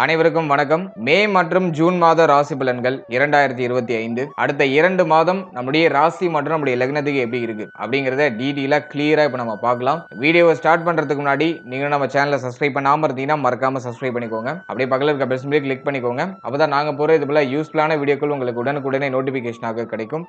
அனைவருக்கும் வணக்கம். மே மற்றும் ஜூன் மாத ராசி பலன்கள் 2025 அடுத்த 2 மாதம் நம்முடைய ராசி மற்றும் நம்முடைய லக்னத்துக்கு எப்படி இருக்கு அப்படிங்கறத டீடைலா கிளியரா இப்ப நம்ம பார்க்கலாம். வீடியோவை ஸ்டார்ட் பண்றதுக்கு முன்னாடி நீங்க நம்ம சேனலை சப்ஸ்கிரைப் பண்ணாம இருந்தீங்கன்னா மறக்காம சப்ஸ்கிரைப் பண்ணிக்கோங்க. அப்படியே பக்கத்துல இருக்க பெல் சிம்பலை கிளிக் பண்ணிக்கோங்க. அப்பதான் நாங்க போற இது போல யூஸ்ஃபுல்லான வீடியோக்கள் உங்களுக்கு உடனுக்குடனே நோட்டிபிகேஷனாக கிடைக்கும்.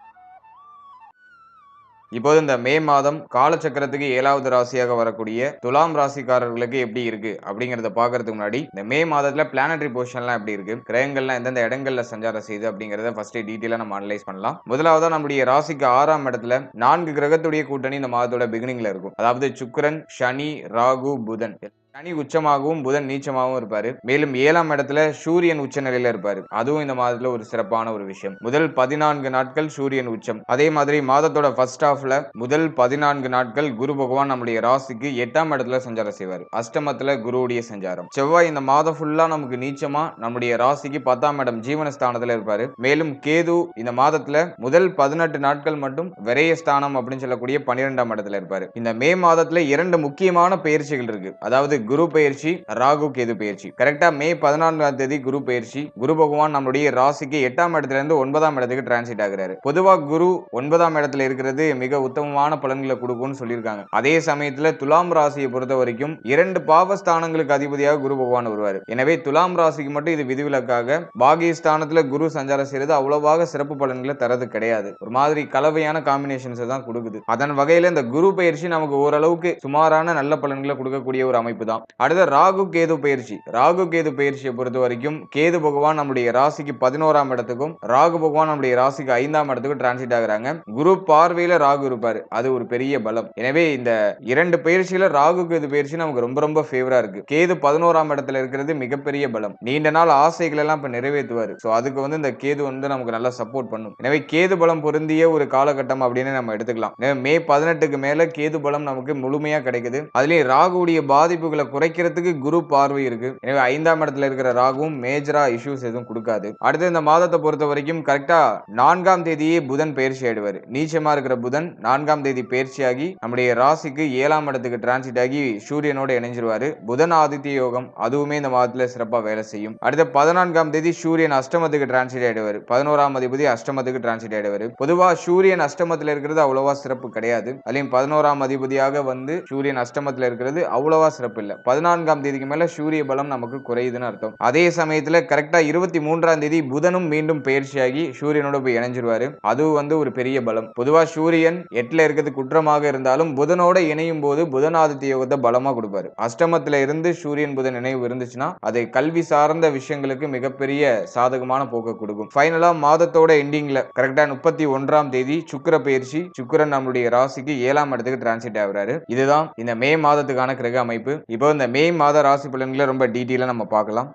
இப்போது இந்த மே மாதம் காலச்சக்கரத்துக்கு 7வது ராசியாக வரக்கூடிய துலாம் ராசிக்காரர்களுக்கு எப்படி இருக்கு அப்படிங்கறத பாக்குறதுக்கு முன்னாடி இந்த மே மாதத்துல பிளானட்டரி பொசிஷன்லாம் எப்படி இருக்கு, கிரகங்கள்லாம் எந்தெந்த இடங்கள்ல சஞ்சாரம் செய்யுது அப்படிங்கறத ஃபர்ஸ்ட் டீடைலா நம்ம அனலைஸ் பண்ணலாம். முதலாவதா நம்முடைய ராசிக்கு 6ஆம் இடத்துல 4 கிரகத்துடைய கூட்டணி இந்த மாதத்தோட பிகினிங்ல இருக்கும். அதாவது சுக்கிரன், சனி, ராகு, புதன். சனி உச்சமாகவும் புதன் நீச்சமாகவும் இருப்பாரு. மேலும் 7ஆம் இடத்துல சூரியன் உச்ச நிலையில இருப்பாரு. அதுவும் இந்த மாதத்துல ஒரு சிறப்பான ஒரு விஷயம். முதல் 14 நாட்கள் சூரியன் உச்சம். அதே மாதிரி மாதத்தோட ஃபர்ஸ்ட் ஹாஃப்ல முதல் 14 நாட்கள் குரு பகவான் நம்முடைய ராசிக்கு 8ஆம் இடத்துல சஞ்சாரம் செய்வார். அஷ்டமத்துல குருவுடைய சஞ்சாரம். செவ்வாய் இந்த மாதம் ஃபுல்லா நமக்கு நீச்சமா நம்முடைய ராசிக்கு 10ஆம் இடம் ஜீவனஸ்தானத்துல இருப்பாரு. மேலும் கேது இந்த மாதத்துல முதல் 18 நாட்கள் மட்டும் விரயஸ்தானம் அப்படின்னு சொல்லக்கூடிய 12ஆம் இடத்துல இருப்பாரு. இந்த மே மாதத்துல 2 முக்கியமான பயிற்சிகள் இருக்கு. அதாவது குரு பயிற்சி, ராகு கேது பயிற்சி. கரெக்டா மே 14ஆம் தேதி குரு பயிற்சி. குரு பகவான் நம்முடைய ராசிக்கு 8ஆம் இடத்துல இருந்து 9ஆம் இடத்துக்கு டிரான்சிட் ஆகுறாரு. பொதுவா குரு 9ஆம் இடத்துல இருக்கிறது மிக உத்தமமான பலன்களை கொடுக்கும்னு சொல்லியிருக்காங்க. அதே சமயத்துல துலாம் ராசியை பொறுத்த வரைக்கும் 2 பாவஸ்தானங்களுக்கு அதிபதியாக குரு பகவான் வருவார். எனவே துலாம் ராசிக்கு மட்டும் இது விதிவிலக்காக. பாகியஸ்தானத்துல குரு சஞ்சாரம் செய்யறது அவ்வளவாக சிறப்பு பலன்களை தரது கிடையாது. ஒரு மாதிரி கலவையான காம்பினேஷன்ஸ் தான் கொடுக்குது. அதன் வகையில இந்த குரு பயிற்சி நமக்கு ஓரளவுக்கு சுமாரான நல்ல பலன்களை கொடுக்கக்கூடிய ஒரு அமைப்பு தான். அடுத்த ராகு கேது பயிற்சி. ராகு கேது பயிற்சியை பொறுத்த வரைக்கும் கேது பகவான் நம்முடைய ராசிக்கு 11ஆம் இடத்துக்கும் ராகு பகவான் நம்முடைய ராசிக்கு 5ஆம் இடத்துக்கும் டிரான்சிட் ஆகுறாங்க. குரு பார்வையில ராகு இருப்பாரு. அது ஒரு பெரிய பலம். எனவே இந்த 2 பயிற்சியில ராகு கேது பயிற்சி நமக்கு ரொம்ப ரொம்ப ஃபேவரா இருக்கு. கேது 11ஆம் இடத்துல இருக்கிறது மிகப்பெரிய பலம். நீண்ட நாள் ஆசைகள் எல்லாம் இப்ப நிறைவேற்றுவாரு. சோ அதுக்கு இந்த கேது நமக்கு நல்லா சப்போர்ட் பண்ணும். எனவே கேது பலம் பொருந்திய ஒரு காலகட்டம் அப்படின்னு நம்ம எடுத்துக்கலாம். மே 18க்கு மேல கேது பலம் நமக்கு முழுமையா கிடைக்குது. அதுலயும் ராகுடைய பாதிப்புகளை குறைக்கிறதுக்கு குரு பார்வை இருக்கு. எனவே 5ஆம் இடத்துல இருக்கிற ராகுவும் மேஜரா இஷ்யூஸ் எதுவும் கொடுக்காது. அடுத்து இந்த மாதத்தை பொறுத்த வரைக்கும் கரெக்டா 4ஆம் தேதியே புதன் பயிற்சி ஆயிடுவாரு. நீச்சமா இருக்கிற புதன் 4ஆம் தேதி பயிற்சியாகி நம்முடைய ராசிக்கு 7ஆம் இடத்துக்கு டிரான்சிட் ஆகி சூரியனோட இணைஞ்சிருவாரு. புதன் ஆதித்ய யோகம் அதுவுமே இந்த மாதத்துல சிறப்பா வேலை செய்யும். அடுத்து 14ஆம் தேதி சூரியன் அஷ்டமத்துக்கு டிரான்சிட் ஆயிடுவாரு. 11ஆம் அதிபதி அஷ்டமத்துக்கு டிரான்சிட் ஆயிடுவாரு. பொதுவா சூரியன் அஷ்டமத்துல இருக்கிறது அவ்வளவா சிறப்பு கிடையாது. அதுலயும் 11ஆம் அதிபதியாக சூரியன் அஷ்டமத்துல இருக்கிறது அவ்வளவா சிறப்பு இல்ல. 14ஆம் தேதிக்கு மேல சூரிய பலம் நமக்கு குறையுதுன்னு அர்த்தம். அதே சமயத்துல கரெக்டா 23ஆம் தேதி புதனும் மீண்டும் பயிற்சியாகி சூரியனோட போய் இணைஞ்சிருவாரு. அது ஒரு பெரிய பலம். பொதுவா சூரியன் 8ல இருக்கிறது குற்றமாக இருந்தாலும் புதனோட இணையும் போது புதன் ஆதித்ய யோகத்தை பலமா கொடுப்பாரு. அஷ்டமத்துல இருந்து சூரியன் புதன் இணைவு இருந்துச்சுன்னா அது கல்வி சார்ந்த விஷயங்களுக்கு மிகப்பெரிய சாதகமான போக்க கொடுக்கும். ஃபைனலா மாதத்தோட எண்டிங்ல கரெக்டா 31ஆம் தேதி சுக்கிர பயிற்சி. சுக்கிரன் நம்மளுடைய ராசிக்கு 7ஆம் இடத்துக்கு டிரான்சிட் ஆகுறாரு. இதுதான் இந்த மே மாதத்துக்கான கிரக அமைப்பு. இப்போ இந்த மே மாத ராசி பலன்களை ரொம்ப டீட்டெயிலா நம்ம பார்க்கலாம்.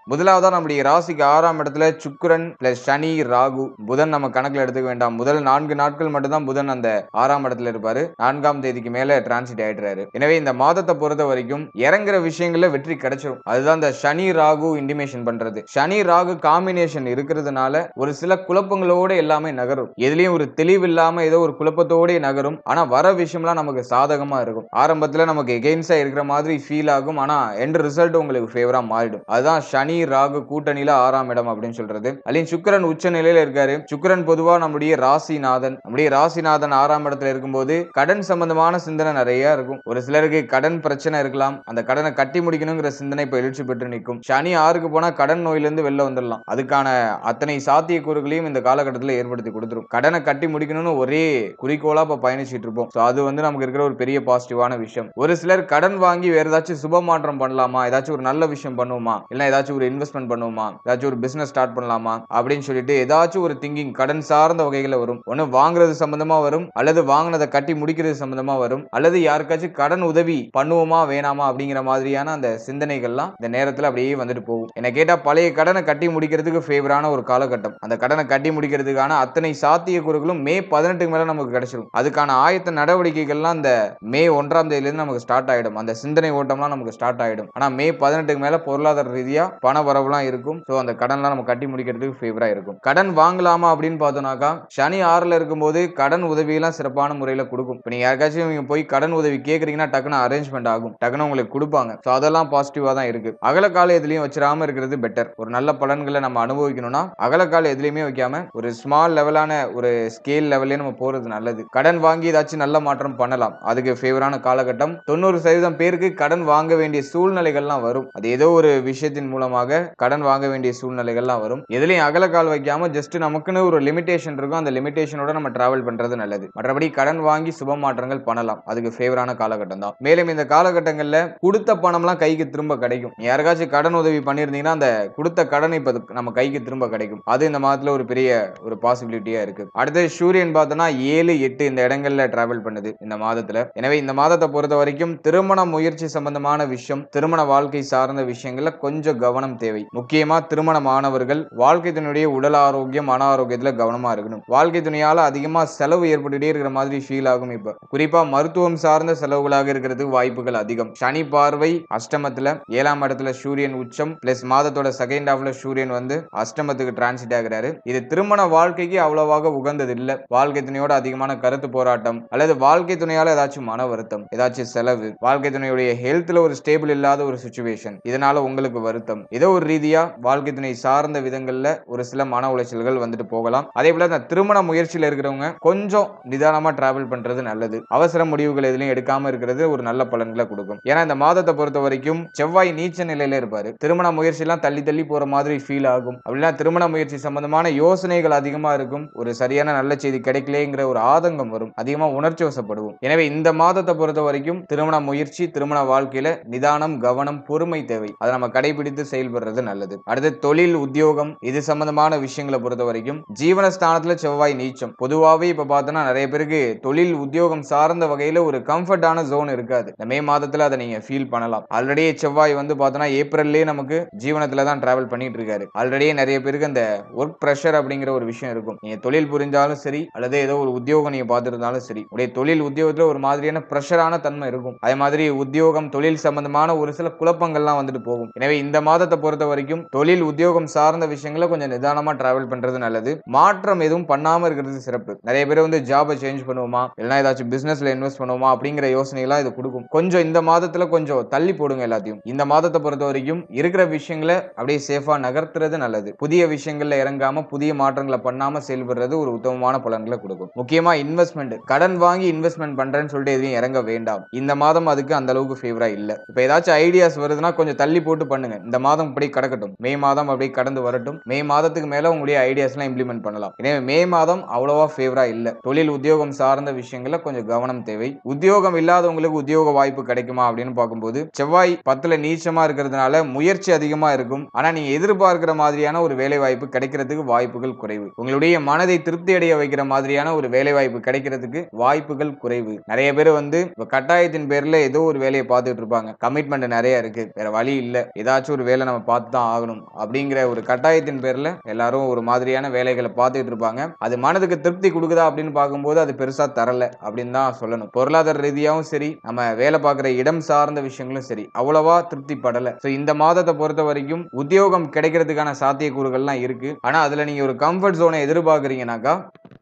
முதலாவதா நம்முடைய ராசிக்கு 6ஆம் இடத்துல சுக்கிரன் பிளஸ் சனி, ராகு, புதன் நம்ம கணக்குல எடுத்துக்க வேண்டாம். முதல் 4 நாட்கள் மட்டும் தான் புதன் அந்த 6ஆம் இடத்துல இருப்பாரு. 4ஆம் தேதிக்கு மேல டிரான்சிட் ஆயிடுறாரு. எனவே இந்த மாதத்தை பொறுத்த வரைக்கும் இறங்குற விஷயங்கள்ல வெற்றி கிடைச்சிடும். அதுதான் இந்த சனி ராகு இன்டிமேஷன் பண்றது. சனி ராகு காம்பினேஷன் இருக்கிறதுனால ஒரு சில குழப்பங்களோட எல்லாமே நகரும். எதுலயும் ஒரு தெளிவு இல்லாம ஏதோ ஒரு குழப்பத்தோட நகரும். ஆனா வர விஷயம்லாம் நமக்கு சாதகமா இருக்கும். ஆரம்பத்துல நமக்கு எகெயின்ஸ்டா இருக்கிற மாதிரி ஃபீல் ஆகும். ஆனா எண்ட் ரிசல்ட் உங்களுக்கு ஃபேவரா மாறிடும். அதுதான் சனி ராகு கூட்டணியில 6ஆம் இடம் அப்படின்னு சொல்றது. அதுலயும் சுக்கிரன் உச்ச நிலையில இருக்காரு. சுக்கிரன் பொதுவா நம்முடைய ராசிநாதன். நம்முடைய ராசிநாதன் 6ஆம் இடத்துல இருக்கும்போது கடன் சம்பந்தமான சிந்தனை நிறைய இருக்கும். ஒரு சிலருக்கு கடன் பிரச்சனை இருக்கலாம். அந்த கடனை கட்டி முடிக்கணுங்கிற சிந்தனை இப்ப எழுச்சி பெற்று நிற்கும். சனி 6க்கு போனா கடன் நோயிலிருந்து வெளில வந்துடலாம். அதுக்கான அத்தனை சாத்தியக்கூறுகளையும் இந்த காலகட்டத்தில் ஏற்படுத்தி கொடுத்துரும். கடனை கட்டி முடிக்கணும்னு ஒரே குறிக்கோளா இப்ப பயணிச்சிட்டு இருப்போம். அது நமக்கு இருக்கிற ஒரு பெரிய பாசிட்டிவான விஷயம். ஒரு சிலர் கடன் வாங்கி வேற ஏதாச்சும் சுப மாற்றம் பண்ணலாமா, ஏதாச்சும் ஒரு நல்ல விஷயம் பண்ணுவோமா, இல்ல ஏதாச்சும் ஒரு இன்வெஸ்ட்மெண்ட் பண்ணுவோமா, ஏதாச்சும் ஒரு பிசினஸ் ஸ்டார்ட் பண்ணலாமா அப்படின்னு சொல்லிட்டு ஏதாச்சும் ஒரு திங்கிங் கடன் சார்ந்த வகைகளை வரும். ஒன்னு வாங்குறது சம்பந்தமா வரும், அல்லது வாங்கினதை கட்டி முடிக்கிறது சம்பந்தமா வரும், அல்லது யாருக்காச்சும் கடன் உதவி பண்ணுவோமா வேணாமா அப்படிங்கிற மாதிரியான அந்த சிந்தனைகள்லாம் இந்த நேரத்தில் அப்படியே வந்துட்டு போகும். என்ன கேட்டா பழைய கடனை கட்டி முடிக்கிறதுக்கு ஃபேவரான ஒரு காலகட்டம். அந்த கடனை கட்டி முடிக்கிறதுக்கான அத்தனை சாத்தியக்கூறுகளும் மே 18க்கு மேல நமக்கு கிடைச்சிடும். அதுக்கான ஆயத்த நடவடிக்கைகள்லாம் இந்த மே 1ஆம் தேதியிலிருந்து நமக்கு ஸ்டார்ட் ஆயிடும். அந்த சிந்தனை ஓட்டம்லாம் நமக்கு ஸ்டார்ட் ஆயிடும். ஆனா மே 18க்கு மேல பொருளாதார ரீதியா பண வரவுலாம் இருக்கும். சோ அந்த கடன்லாம் நம்ம கட்டி முடிக்கிறதுக்கு ஃபேவரா இருக்கும். கடன் வாங்கலாமா அப்படின்னு பார்த்தோம்னாக்கா சனி 6ல இருக்கும்போது கடன் உதவியெல்லாம் சிறப்பான முறையில கொடுக்கும். இப்ப நீங்க யாருக்காச்சும் நீங்க போய் கடன் உதவி கேக்குறீங்கன்னா டக்குனு அரேஞ்ச்மெண்ட் ஆகும், டக்குனு உங்களுக்கு கொடுப்பாங்க. சோ அதெல்லாம் பாசிட்டிவா தான் இருக்கு. அகலக்கால எதுலயும் வச்சிராம இருக்கிறது பெட்டர். ஒரு நல்ல பலன்களை நம்ம அனுபவிக்கணும்னா அகலக்கால எதுலயுமே வைக்காம ஒரு ஸ்மால் லெவலான ஒரு ஸ்கேல் லெவல்லே நம்ம போறது நல்லது. கடன் வாங்கி ஏதாச்சும் நல்ல மாற்றம் பண்ணலாம், அதுக்கு ஃபேவரான காலகட்டம். 90% பேருக்கு கடன் வாங்க வேண்டிய சூழ்நிலைகள்லாம் வரும். அது ஏதோ ஒரு விஷயத்தின் மூலமாக கடன் வாங்க வேண்டிய சூழ்நிலைகள்லாம் வரும். எதுலயும் அகலக்கால் வைக்காம ஜஸ்ட் நமக்குன்னு ஒரு லிமிடேஷன் இருக்கும், அந்த லிமிடேஷனோட நம்ம டிராவல் பண்றது நல்லது. மற்றபடி கடன் வாங்கி சுப மாற்றங்கள் பண்ணலாம், அதுக்கு ஃபேவரான காலகட்டம் தான். மேலும் இந்த காலகட்டங்கள்ல கொடுத்த பணம்லாம் கைக்கு திரும்ப கிடைக்கும். யாருக்காச்சும் கடன் உதவி பண்ணிருந்தீங்கன்னா அந்த கொடுத்த கடன் இப்ப நம்ம கைக்கு திரும்ப கிடைக்கும். அது இந்த மாதத்துல ஒரு பெரிய ஒரு பாசிபிலிட்டியா இருக்கு. அடுத்து சூரியன் பார்த்தோம்னா 7, 8 இந்த இடங்கள்ல டிராவல் பண்ணுது இந்த மாதத்துல. எனவே இந்த மாதத்தை பொறுத்த வரைக்கும் திருமண முயற்சி சம்பந்தமான விஷயம், திருமண வாழ்க்கை சார்ந்த விஷயங்கள்ல கொஞ்சம் கவனம் தேவை. முக்கியமா திருமணமானவர்கள் வாழ்க்கை துணையுடைய உடல் ஆரோக்கியம், மன ஆரோக்கியத்துல கவனமா இருக்கணும். வாழ்க்கை துணையால அதிகமா செலவு ஏற்பட்டுட்டே இருக்கிற மாதிரி ஃபீல் ஆகும். இப்ப குறிப்பா மருத்துவம் சார்ந்த செலவுகளாக இருக்கிறதுக்கு வாய்ப்புகள் அதிகம். சனி பார்வை அஷ்டமத்துல, 7ஆம் இடத்துல சூரியன் உச்சம் பிளஸ் மாதத்தோட செகண்ட் ஹாஃப்ல சூரியன் வந்து அஷ்டமத்துக்கு டிரான்சிட் ஆகிறாரு. இது திருமண வாழ்க்கைக்கு அவ்வளவாக உகந்தது இல்ல. வாழ்க்கை துணையோட அதிகமான கருத்து போராட்டம் அல்லது வாழ்க்கை துணையால ஏதாச்சும் மன வருத்தம், ஏதாச்சும் செலவு, வாழ்க்கை துணையுடைய ஹெல்த்ல ஒரு ஸ்டேபிள் இல்லாத ஒரு சிச்சுவேஷன், இதனால உங்களுக்கு வருத்தம், ஏதோ ஒரு ரீதியா வாழ்க்கை துணை சார்ந்த விதங்கள்ல ஒரு சில மன உளைச்சல்கள் வந்துட்டு போகலாம். அதே போல இந்த திருமண முயற்சியில இருக்கிறவங்க கொஞ்சம் நிதானமா டிராவல் பண்றது நல்லது. அவசர முடிவுகள் எதுலையும் எடுக்காம இருக்கிறது ஒரு நல்ல பலன்களை கொடுக்கும். ஏன்னா இந்த மாதத்தை பொறுத்த வரைக்கும் செவ்வாய் நீச்ச நிலையில இருப்பாரு. திருமண முயற்சி எல்லாம் தள்ளி தள்ளி போற மாதிரி ஃபீல் ஆகும். அப்படின்னா திருமண முயற்சி சம்பந்தமான யோசனைகள் அதிகமா இருக்கும். ஒரு சரியான நல்ல செய்தி கிடைக்கலங்கிற ஒரு ஆதங்கம் வரும், அதிகமா உணர்ச்சி வசப்படுவோம். எனவே இந்த மாதத்தை பொறுத்த வரைக்கும் திருமண முயற்சி, திருமண வாழ்க்கையில நிதானம், கவனம், பொறுமை தேவை. அதை நம்ம கடைபிடித்து செயல்படுறது நல்லது. அடுத்து தொழில், உத்தியோகம் இது சம்பந்தமான விஷயங்களை பொறுத்த வரைக்கும் ஜீவனஸ்தானத்துல செவ்வாய் நீச்சம். பொதுவாகவே இப்ப பார்த்தோம்னா நிறைய பேருக்கு தொழில் உத்தியோகம் சார்ந்த வகையில ஒரு கம்ஃபர்டான ஜோன் இருக்காது. இந்த மே மாதத்துல அதை நீங்க ஃபீல் பண்ணலாம். ஆல்ரெடி செவ்வாய் வந்து பார்த்தோம்னா ஏப்ரல்லே நமக்கு ஜீவனத்துல தான் டிராவல் பண்ணிட்டு இருக்காரு. ஆல்ரெடியே நிறைய பேருக்கு அந்த ஒர்க் பிரஷர் அப்படிங்கிற ஒரு விஷயம் இருக்கும். நீங்க தொழில் புரிஞ்சாலும் சரி அல்லது ஏதோ ஒரு உத்தியோகம் நீங்க பார்த்துருந்தாலும் சரி, உடைய தொழில் உத்தியோகத்துல ஒரு மாதிரியான பிரஷரான தன்மை இருக்கும். அதே மாதிரி உத்தியோகம் தொழில் சம்பந்தமான ஒரு சில குழப்பங்கள்லாம் வந்துட்டு போகும். எனவே இந்த மாதத்தை பொறுத்த வரைக்கும் தொழில் உத்தியோகம் சார்ந்த விஷயங்களை கொஞ்சம் நிதானமா டிராவல் பண்றது நல்லது. மாற்றம் எதுவும் பண்ணாம இருக்கிறது சிறப்பு. நிறைய பேர் வந்து ஜாபை சேஞ்ச் பண்ணுவோமா இல்லைன்னா ஏதாச்சும் பிசினஸ்ல இன்வெஸ்ட் பண்ணுவோமா அப்படிங்கிற யோசனைலாம் இது கொடுக்கும். கொஞ்சம் இந்த மாதத்துல கொஞ்சம் தள்ளி போடுங்க எல்லாத்தையும். இந்த மாதத்தை பொறுத்த வரைக்கும் இருக்கிற விஷயங்களை அப்படியே சேஃபா நகர்த்துறது நல்லது. புதிய விஷயங்கள்ல இறங்காம புதிய மாற்றங்களை பண்ணாம செயல்படுறது ஒரு உத்தமமான பலன்களை கொடுக்கும். முக்கியமா இன்வெஸ்ட்மெண்ட், கடன் வாங்கி இன்வெஸ்ட்மெண்ட் பண்றேன்னு சொல்லிட்டு எதையும் இறங்க வேண்டாம். இந்த மாதம் அதுக்கு அந்த அளவுக்கு ஃபேவரா இல்ல. இப்ப ஏதாச்சும் ஐடியாஸ் வருதுன்னா கொஞ்சம் தள்ளி போட்டு பண்ணுங்க. இந்த மாதம் இப்படி கடக்கட்டும், மே மாதம் அப்படியே கடந்து வரட்டும். மே மாதத்துக்கு மேல உங்களுடைய ஐடியாஸ் எல்லாம் இம்ப்ளிமெண்ட் பண்ணலாம். எனவே மே மாதம் அவ்வளவா ஃபேவரா இல்ல. தொழில் உத்தியோகம் சார்ந்த விஷயங்கள்ல கொஞ்சம் கவனம் தேவை. உத்தியோகம் இல்லாதவங்களுக்கு உத்தியோக வாய்ப்பு கிடைக்குமா அப்படின்னு பார்க்கும்போது செவ்வாய் 10ல நீச்சமா இருக்கிறதுனால முயற்சி அதிகமா இருக்கும். ஆனா நீங்க எதிர்பார்க்கிற மாதிரியான ஒரு வேலை வாய்ப்பு கிடைக்கிறதுக்கு வாய்ப்புகள் குறைவு. உங்களுடைய மனதை திருப்தி அடைய வைக்கிற மாதிரியான ஒரு வேலை வாய்ப்பு கிடைக்கிறதுக்கு வாய்ப்புகள் குறைவு. நிறைய பேர் வந்து கட்டாயத்தின் பேர்ல ஏதோ ஒரு வேலையை பார்த்துட்டு இருப்பாங்க. கமிட்மெண்ட் நிறைய இருக்கு, வேற வழி இல்ல, ஏதாச்சும் ஒரு வேலை நம்ம பார்த்து தான் ஆகணும் அப்படிங்கிற ஒரு கட்டாயத்தின் பேர்ல எல்லாரும் ஒரு மாதிரியான வேலைகளை பார்த்துட்டு இருப்பாங்க. அது மனதுக்கு திருப்தி கொடுக்குதா அப்படின்னு பார்க்கும்போது அது பெருசா தரல அப்படின்னு தான் சொல்லணும். பொருளாதார ரீதியாகவும் சரி, நம்ம வேலை பார்க்குற இடம் சார்ந்த விஷயங்களும் சரி, அவ்வளவா திருப்தி படல. இந்த மாதத்தை பொறுத்த வரைக்கும் உத்தியோகம் கிடைக்கிறதுக்கான சாத்தியக்கூறுகள்லாம் இருக்கு. ஆனா அதுல நீங்க ஒரு கம்ஃபர்ட் ஜோனை எதிர்பார்க்கறீங்கன்னாக்கா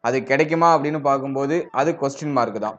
அது கிடைக்குமா அப்படின்னு பார்க்கும்போது அது கொஸ்டின் மார்க் தான்.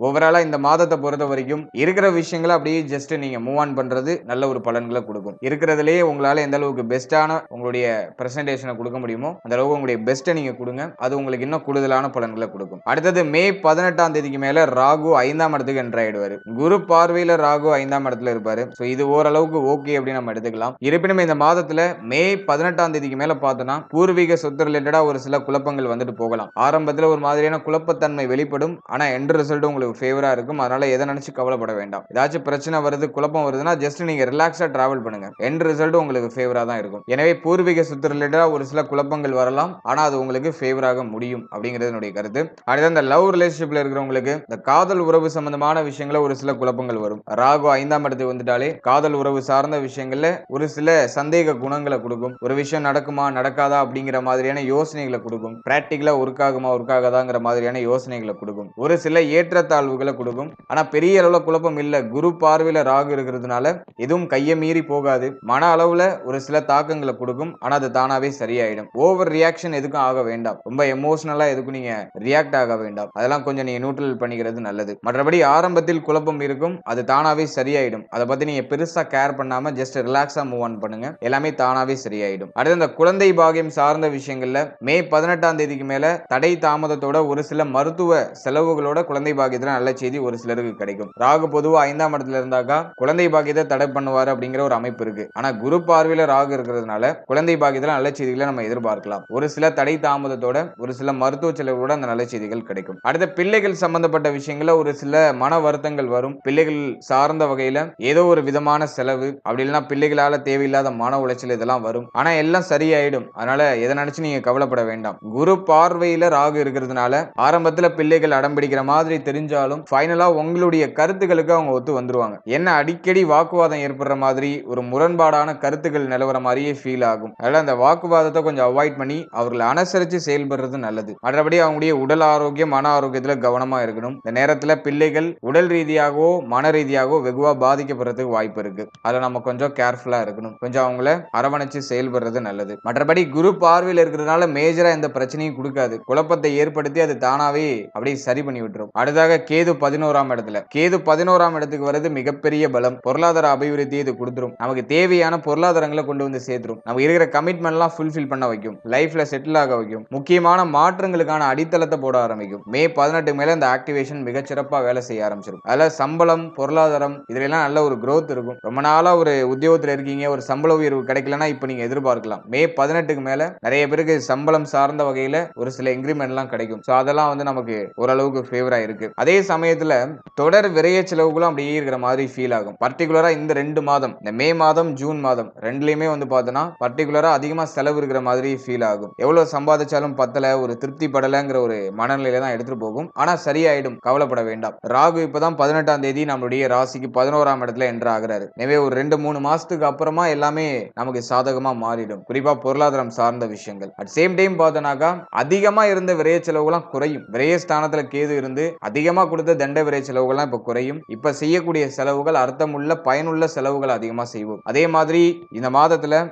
ஓவராலா இந்த மாதத்தை பொறுத்த வரைக்கும் இருக்கிற விஷயங்களை அப்படியே ஜஸ்ட் நீங்க மூவ் ஆன் பண்றது நல்ல ஒரு பலன்களை கொடுக்கும். இருக்கிறதுலேயே உங்களால எந்த அளவுக்கு பெஸ்டான உங்களுடைய பிரசன்டேஷனை கொடுக்க முடியுமோ அந்த அளவுக்கு உங்களுடைய பெஸ்ட்டை நீங்க கொடுங்க. அது உங்களுக்கு இன்னும் கூடுதலான பலன்களை கொடுக்கும். அடுத்தது மே 18ஆம் தேதிக்கு மேல ராகு 5ஆம் இடத்துக்கு என்டர் ஆயிடுவாரு. குரு பார்வையில ராகு 5ஆம் இடத்துல இருப்பாரு. சோ இது ஓரளவுக்கு ஓகே அப்படின்னு நம்ம எடுத்துக்கலாம். இருப்பினும் இந்த மாதத்துல மே 18ஆம் தேதிக்கு மேல பார்த்தோம்னா பூர்வீக சொத்து ரிலேட்டடா ஒரு சில குழப்பங்கள் வந்துட்டு போகலாம். ஆரம்பத்துல ஒரு மாதிரியான குழப்பத்தன்மை வெளிப்படும். ஆனா எண்ட் ரிசல்ட் உங்களுக்கு ஃபேவரா இருக்கும். அதனால எதை நினைச்சு கவலைப்பட வேண்டாம். ஏதாச்சும் பிரச்சனை வருது, குழப்பம் வருதுன்னா ஜஸ்ட் நீங்க ரிலாக்ஸா டிராவல் பண்ணுங்க. எண்ட் ரிசல்ட் உங்களுக்கு ஃபேவரா தான் இருக்கும். எனவே பூர்வீக சொத்து ரிலேட்டடா ஒரு சில குழப்பங்கள் வரலாம். ஆனா அது உங்களுக்கு ஃபேவராக முடியும் அப்படிங்கிறது என்னுடைய கருத்து. அடுத்து இந்த லவ் ரிலேஷன்ஷிப்ல இருக்கிறவங்களுக்கு இந்த காதல் உறவு சம்பந்தமான விஷயங்கள ஒரு சில குழப்பங்கள் வரும். ராகு 5ஆம் இடத்துக்கு வந்துட்டாலே காதல் உறவு சார்ந்த விஷயங்கள்ல ஒரு சில சந்தேக குணங்களை கொடுக்கும். ஒரு விஷயம் நடக்குமா நடக்காதா அப்படிங்கிற மாதிரியான யோசனைகளை கொடுக்கும். பிராக்டிகலா ஒர்க் ஆகுமா ஒர்க் ஆகாதாங்கிற மாதிரியான யோசனைகளை கொடுக்கும். ஒரு சில ஏற்றத்தாழ்வு ஏற்றத்தாழ்வுகளை கொடுக்கும். ஆனா பெரிய அளவுல குழப்பம் இல்ல. குரு பார்வையில ராகு இருக்கிறதுனால எதுவும் கையை மீறி போகாது. மன அளவுல ஒரு சில தாக்கங்களை கொடுக்கும். ஆனா அது தானாவே சரியாயிடும். ஓவர் ரியாக்ஷன் எதுக்கும் ஆக வேண்டாம். ரொம்ப எமோஷனலா எதுக்கும் நீங்க ரியாக்ட் ஆக வேண்டாம். அதெல்லாம் கொஞ்சம் நீங்க நியூட்ரல் பண்ணிக்கிறது நல்லது. மற்றபடி ஆரம்பத்தில் குழப்பம் இருக்கும், அது தானாவே சரியாயிடும். அதை பத்தி நீங்க பெருசா கேர் பண்ணாம ஜஸ்ட் ரிலாக்ஸா மூவ் ஆன் பண்ணுங்க. எல்லாமே தானாவே சரியாயிடும். அடுத்து இந்த குழந்தை பாகியம் சார்ந்த விஷயங்கள்ல மே 18ஆம் தேதிக்கு மேல தடை தாமதத்தோட ஒரு சில மருத்துவ செலவுகளோட குழந்தை பாகியத்துல நல்ல செய்தி ஒரு சிலருக்கு கிடைக்கும். ராகு பொதுவா 5ஆம் இடத்துல இருந்தாக்கா குழந்தை பாகியத்தை தடை பண்ணுவாரு அப்படிங்கிற ஒரு அமைப்பு இருக்கு. ஆனா குரு பார்வையில ராகு இருக்கிறதுனால குழந்தை பாகியத்துல நல்ல செய்திகளை நம்ம எதிர்பார்க்கலாம். ஒரு சில தடை தாமதத்தோட ஒரு சில மருத்துவ செலவுகளோட அந்த நல்ல செய்திகள் கிடைக்கும். அடுத்த பிள்ளைகள் சம்பந்தப்பட்ட விஷயங்கள ஒரு சில மன வருத்தங்கள் வரும். பிள்ளைகள் சார்ந்த வகையில ஏதோ ஒரு விதமான செலவு, அப்படி இல்லைன்னா பிள்ளைகளால தேவையில்லாத மன உளைச்சல் இதெல்லாம் வரும். ஆனா எல்லாம் சரியாயிடும். அதனால எதை நினைச்சு நீங்க கவலைப்பட வேண்டாம். குரு பார்வையில ராகு இருக்கிறதுனால ஆரம்பத்துல பிள்ளைகள் அடம்பிடிக்கிற மாதிரி தெரிஞ்சாலும் ஃபைனலா உங்களுடைய கருத்துக்களுக்கு அவங்க ஒத்து வந்துருவாங்க. என்ன அடிக்கடி வாக்குவாதம் ஏற்படுற மாதிரி ஒரு முரண்பாடான கருத்துக்கள் நிலவர மாதிரியே ஃபீல் ஆகும். அதனால அந்த வாக்குவாதத்தை கொஞ்சம் அவாய்ட் பண்ணி அவர்களை அனுசரிச்சு செயல்படுறது நல்லது. மற்றபடி அவங்களுடைய உடல் ஆரோக்கியம் மன ஆரோக்கியத்துல கவனமா இருக்கணும். இந்த நேரத்துல பிள்ளைகள் உடல் ரீதியாகவோ மன ரீதியாகவோ வெகுவா பாதிக்கப்படுறதுக்கு வாய்ப்பு இருக்கு. அதுல நம்ம கொஞ்சம் கேர்ஃபுல்லா இருக்கணும். கொஞ்சம் அவங்கள அரவணைச்சு செயல்படுறது நல்லது. மற்றபடி குரு பார்வையில் இருக்கிறதுனால மேஜரா எந்த பிரச்சனையும் கொடுக்காது. குழப்பத்தை ஏற்படுத்தி அது தானாவே அப்படியே சரி பண்ணி விட்டுரும். அடுத்ததாக கேது 11ஆம் இடத்துல. கேது 11ஆம் இடத்துக்கு வருது மிகப்பெரிய பலம். பொருளாதார அபிவிருத்தி இது கொடுத்துரும். நமக்கு தேவையான பொருளாதாரங்களை கொண்டு வந்து சேர்த்துரும். நம்ம இருக்கிற கமிட்மெண்ட் எல்லாம் ஃபுல்ஃபில் பண்ண வைக்கும். லைஃப்ல செட்டில் ஆக வைக்கும். முக்கியமான மாற்றங்களுக்கான அடித்தளத்தை போட ஆரம்பிக்கும். மே 18 மேல இந்த ஆக்டிவேஷன் மிகச்சிறப்பா வேலை செய்ய ஆரம்பிச்சிடும். அதுல சம்பளம் பொருளாதாரம் இதெல்லாம் நல்ல ஒரு growth இருக்கும். ரொம்ப நாளா ஒரு உத்தியோகத்துல இருக்கீங்க, ஒரு சம்பள உயர்வு கிடைக்கலன்னா இப்ப நீங்க எதிர்பார்க்கலாம். மே 18க்கு மேல நிறைய பேருக்கு சம்பளம் சார்ந்த வகையில ஒரு சில இன்கிரிமெண்ட் எல்லாம் கிடைக்கும். சோ அதெல்லாம் வந்து நமக்கு ஓரளவுக்கு ஃபேவரா இருக்கு. அதே சமயத்துல தொடர் விரைய செலவுகளும் அப்படியே இருக்கிற மாதிரி ஃபீல் ஆகும். பர்டிகுலரா இந்த 2 மாதம், இந்த மே மாதம் ஜூன் மாதம் ரெண்டுலயுமே வந்து பார்த்தோன்னா பர்டிகுலரா அதிகமா செலவு இருக்கிற மாதிரி ஃபீல் ஆகும். எவ்வளவு சம்பாதிச்சாலும் பத்தல, ஒரு திருப்தி படலைங்கிற ஒரு மனநிலையில தான் எடுத்துட்டு போகும். ஆனா சரியாயிடும், கவலைப்பட வேண்டாம். ராகு இப்பதான் 18ஆம் தேதி நம்மளுடைய ராசிக்கு 11ஆம் இடத்துல என்டர் ஆகுறாரு. எனவே ஒரு 2-3 மாசத்துக்கு அப்புறமா எல்லாமே நமக்கு சாதகமா மாறிடும். குறிப்பா பொருளாதாரம் சார்ந்த விஷயங்கள். அட் சேம் டைம் பார்த்தோன்னாக்கா அதிகமா இருந்த விரைய செலவுகள்லாம் குறையும். விரைய ஸ்தானத்துல கேது இருந்து அதிகமா கொடுத்த தண்ட விரைய செலவுகள்லாம் இப்ப குறையும். இப்ப செய்யக்கூடிய செலவுகள் அர்த்தமுள்ள பயனுள்ள செலவுகள் அதிகமா செய்வோம். அதே மாதிரி இந்த மாதத்துல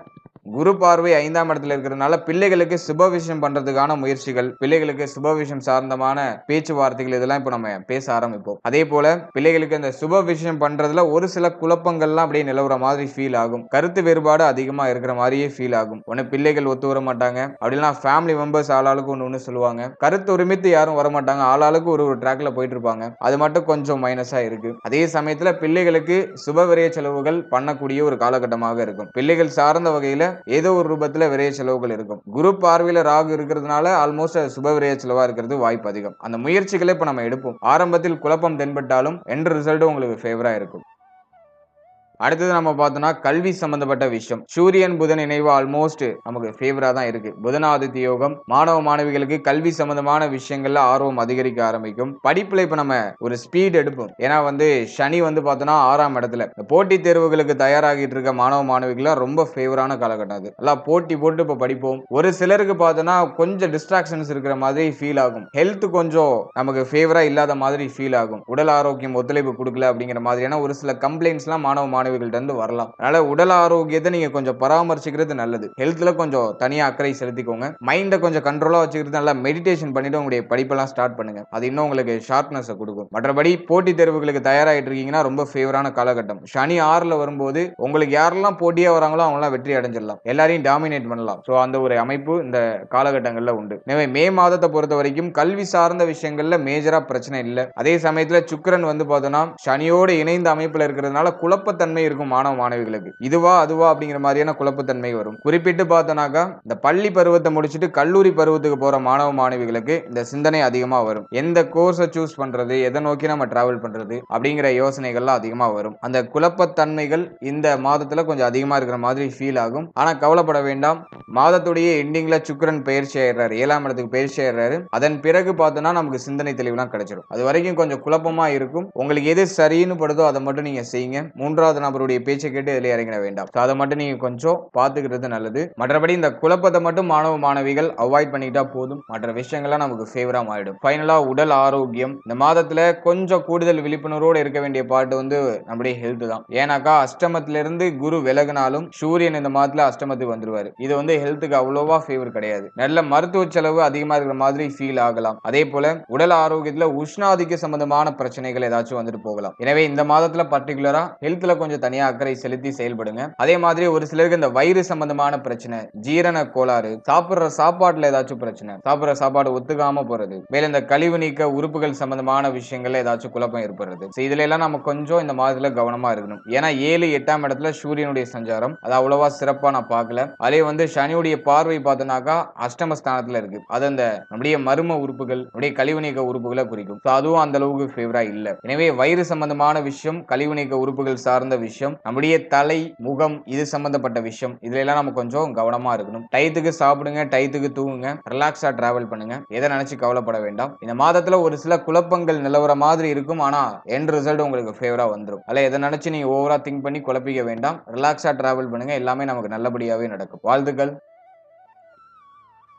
குரு பார்வை 5ஆம் இடத்துல இருக்கிறதுனால பிள்ளைகளுக்கு சுப விஷயம் பண்றதுக்கான முயற்சிகள், பிள்ளைகளுக்கு சுப விஷயம் சார்ந்தமான பேச்சுவார்த்தைகள் இதெல்லாம் இப்ப நம்ம பேச ஆரம்பிப்போம். அதே போல பிள்ளைகளுக்கு இந்த சுப விஷயம் பண்றதுல ஒரு சில குழப்பங்கள்லாம் அப்படியே நிலவுற மாதிரி ஃபீல் ஆகும். கருத்து வேறுபாடு அதிகமா இருக்கிற மாதிரியே ஃபீல் ஆகும். ஒன்னு பிள்ளைகள் ஒத்து வர மாட்டாங்க, அப்படின்னா ஃபேமிலி மெம்பர்ஸ் ஆளாளுக்கு ஒண்ணு சொல்லுவாங்க. கருத்து ஒருமித்து யாரும் வர மாட்டாங்க, ஆளாளுக்கு ஒரு ட்ராக்ல போயிட்டு இருப்பாங்க. அது மட்டும் கொஞ்சம் மைனஸா இருக்கு. அதே சமயத்துல பிள்ளைகளுக்கு சுப விரைய செலவுகள் பண்ணக்கூடிய ஒரு காலகட்டமாக இருக்கும். பிள்ளைகள் சார்ந்த வகையில ஏதோ ஒரு ரூபத்துல விரைய செலவுகள் இருக்கும். குரு பார்வையில ராகு இருக்கிறதுனால ஆல்மோஸ்ட் சுப விரைய செலவா இருக்கிறது வாய்ப்பு அதிகம். அந்த முயற்சிகளை இப்ப நம்ம எடுப்போம். ஆரம்பத்தில் குழப்பம் தென்பட்டாலும் எண்ட் ரிசல்ட் உங்களுக்கு ஃபேவரா இருக்கும். அடுத்தது நம்ம பார்த்தோம்னா கல்வி சம்பந்தப்பட்ட விஷயம். சூரியன் புதன் இணைவு ஆல்மோஸ்ட் நமக்கு ஃபேவரா தான் இருக்கு. புதனாதித்ய யோகம் மாணவ மாணவிகளுக்கு கல்வி சம்பந்தமான விஷயங்கள்ல ஆர்வம் அதிகரிக்க ஆரம்பிக்கும். படிப்புல இப்ப நம்ம ஒரு ஸ்பீட் எடுப்போம். ஏன்னா வந்து சனி வந்து பார்த்தோம்னா 6ஆம் இடத்துல போட்டித் தேர்வுகளுக்கு தயாராகிட்டு இருக்க மாணவ மாணவிகள்லாம் ரொம்ப ஃபேவரான காலகட்டம் அது. எல்லாம் போட்டி போட்டு இப்ப படிப்போம். ஒரு சிலருக்கு பார்த்தோம்னா கொஞ்சம் டிஸ்ட்ராக்ஷன்ஸ் இருக்கிற மாதிரி ஃபீல் ஆகும். ஹெல்த் கொஞ்சம் நமக்கு ஃபேவரா இல்லாத மாதிரி ஃபீல் ஆகும். உடல் ஆரோக்கியம் ஒத்துழைப்பு கொடுக்கல அப்படிங்கிற மாதிரியான ஒரு சில கம்ப்ளைண்ட்ஸ்லாம் மாணவ மாணவிகள்ட்ட இருந்து வரலாம். அதனால உடல் ஆரோக்கியத்தை நீங்க கொஞ்சம் பராமரிச்சுக்கிறது நல்லது. ஹெல்த்ல கொஞ்சம் தனியா அக்கறை செலுத்திக்கோங்க. மைண்ட கொஞ்சம் கண்ட்ரோலா வச்சுக்கிறது, நல்லா மெடிடேஷன் பண்ணிட்டு உங்களுடைய படிப்பெல்லாம் ஸ்டார்ட் பண்ணுங்க. அது இன்னும் உங்களுக்கு ஷார்ப்னஸ் கொடுக்கும். மற்றபடி போட்டித் தேர்வுகளுக்கு தயாராகிட்டு இருக்கீங்கன்னா ரொம்ப ஃபேவரான காலகட்டம். சனி 6ல வரும்போது உங்களுக்கு யாரெல்லாம் போட்டியா வராங்களோ அவங்க எல்லாம் வெற்றி அடைஞ்சிடலாம். எல்லாரையும் டாமினேட் பண்ணலாம். சோ அந்த ஒரு அமைப்பு இந்த காலகட்டங்கள்ல உண்டு. எனவே மே மாதத்தை பொறுத்த வரைக்கும் கல்வி சார்ந்த விஷயங்கள்ல மேஜரா பிரச்சனை இல்லை. அதே சமயத்துல சுக்கிரன் வந்து பார்த்தோம்னா சனியோடு இணைந்த அமைப்புல இருக்கிறதுனால குழப்பத்தன்மை இருக்கும் மாணவ மாணவிகளுக்கு. இதுவா அதுவா அப்படிங்கிற மாதிரியான குழப்பத்தன்மை வரும். குறிப்பிட்டு பார்த்தோம்னாக்கா இந்த பள்ளி பருவத்தை முடிச்சுட்டு கல்லூரி பருவத்துக்கு போற மாணவ மாணவிகளுக்கு இந்த சிந்தனை அதிகமா வரும். எந்த கோர்ஸை சூஸ் பண்றது, எதை நோக்கி நம்ம டிராவல் பண்றது அப்படிங்கிற யோசனைகள்லாம் அதிகமா வரும். அந்த குழப்பத்தன்மைகள் இந்த மாதத்துல கொஞ்சம் அதிகமா இருக்கிற மாதிரி ஃபீல் ஆகும். ஆனா கவலைப்பட வேண்டாம். மாதத்துடைய எண்டிங்ல சுக்கிரன் பயிற்சி ஆயிடுறாரு, 7ஆம் இடத்துக்கு பயிற்சி ஆயிடுறாரு. அதன் பிறகு பார்த்தோம்னா நமக்கு சிந்தனை தெளிவுலாம் கிடைச்சிடும். அது வரைக்கும் கொஞ்சம் குழப்பமா இருக்கும். உங்களுக்கு எது சரின்னு படுதோ அதை மட்டும் நீங்க செய்யுங்க. 3வது நபருடைய பேச்சை கேட்டு இதுல இறங்கிட வேண்டாம். அதை மட்டும் நீங்க கொஞ்சம் பாத்துக்கிறது நல்லது. மற்றபடி இந்த குழப்பத்தை மட்டும் மாணவ மாணவிகள் அவாய்ட் பண்ணிட்டா போதும். மற்ற விஷயங்கள்லாம் நமக்கு ஃபேவரா மாறிடும். ஃபைனலா உடல் ஆரோக்கியம். இந்த மாதத்துல கொஞ்சம் கூடுதல் விழிப்புணர்வோடு இருக்க வேண்டிய பாட்டு வந்து நம்முடைய ஹெல்த் தான். ஏன்னாக்கா அஷ்டமத்திலிருந்து குரு விலகினாலும் சூரியன் இந்த மாதத்துல அஷ்டமத்துக்கு வந்துருவாரு. இது வந்து ஹெல்த்துக்கு அவ்வளவா ஃபேவர் கிடையாது. நல்ல மருத்துவ செலவு அதிகமா இருக்கிற மாதிரி ஃபீல் ஆகலாம். அதே போல உடல் ஆரோக்கியத்துல உஷ்ணாதிக்க சம்பந்தமான பிரச்சனைகள் ஏதாச்சும் வந்துட்டு போகலாம். எனவே இந்த மாதத்துல பர்டிகுலரா ஹெல்த்ல கொஞ்சம் தனியா அக்கறை செலுத்தி செயல்படுங்க. அதே மாதிரி ஒரு சிலருக்கு இந்த வயிறு சம்பந்தமான பிரச்சனை, ஜீரண கோளாறு, சாப்பிடுற சாப்பாட்டுல ஏதாச்சும் பிரச்சனை, சாப்பிடுற சாப்பாடு ஒத்துக்காம போறது, மேல இந்த கழிவு நீக்க உறுப்புகள் சம்பந்தமான விஷயங்கள்ல ஏதாச்சும் குழப்பம் ஏற்படுறது. இதுல எல்லாம் நம்ம கொஞ்சம் இந்த மாதத்துல கவனமா இருக்கணும். ஏன்னா 7, 8ஆம் இடத்துல சூரியனுடைய சஞ்சாரம் அது அவ்வளவா சிறப்பா நான் பார்க்கல. அதே வந்து சனியுடைய பார்வை பார்த்தோம்னாக்கா அஷ்டம ஸ்தானத்துல இருக்கு. அது அந்த நம்முடைய மர்ம உறுப்புகள், நம்முடைய கழிவு நீக்க உறுப்புகளை குறிக்கும். அதுவும் அந்த அளவுக்கு ஃபேவரா இல்ல. எனவே வயிறு சம்பந்தமான விஷயம், கழிவு நீக்க உறுப்புகள் சார்ந்த விஷயம், நம்முடைய தலை, முகம் இது சம்பந்தப்பட்ட விஷயம், இதுல எல்லாம் நம்ம கொஞ்சம் கவனமா இருக்கணும். டயத்துக்கு சாப்பிடுங்க, டயத்துக்கு தூங்குங்க, ரிலாக்ஸா டிராவல் பண்ணுங்க. எதை நினைச்சு கவலைப்பட வேண்டாம். இந்த மாதத்துல ஒரு சில குழப்பங்கள் நிலவர மாதிரி இருக்கும். ஆனா எண்ட் ரிசல்ட் உங்களுக்கு ஃபேவரா வந்துடும். அல்ல எதை நினைச்சு நீங்க ஓவரா திங்க் பண்ணி குழப்பிக்க வேண்டாம். ரிலாக்ஸா டிராவல் பண்ணுங்க. எல்லாமே நமக்கு நல்லபடியாவே நடக்கும். வாழ்த்துக்கள்.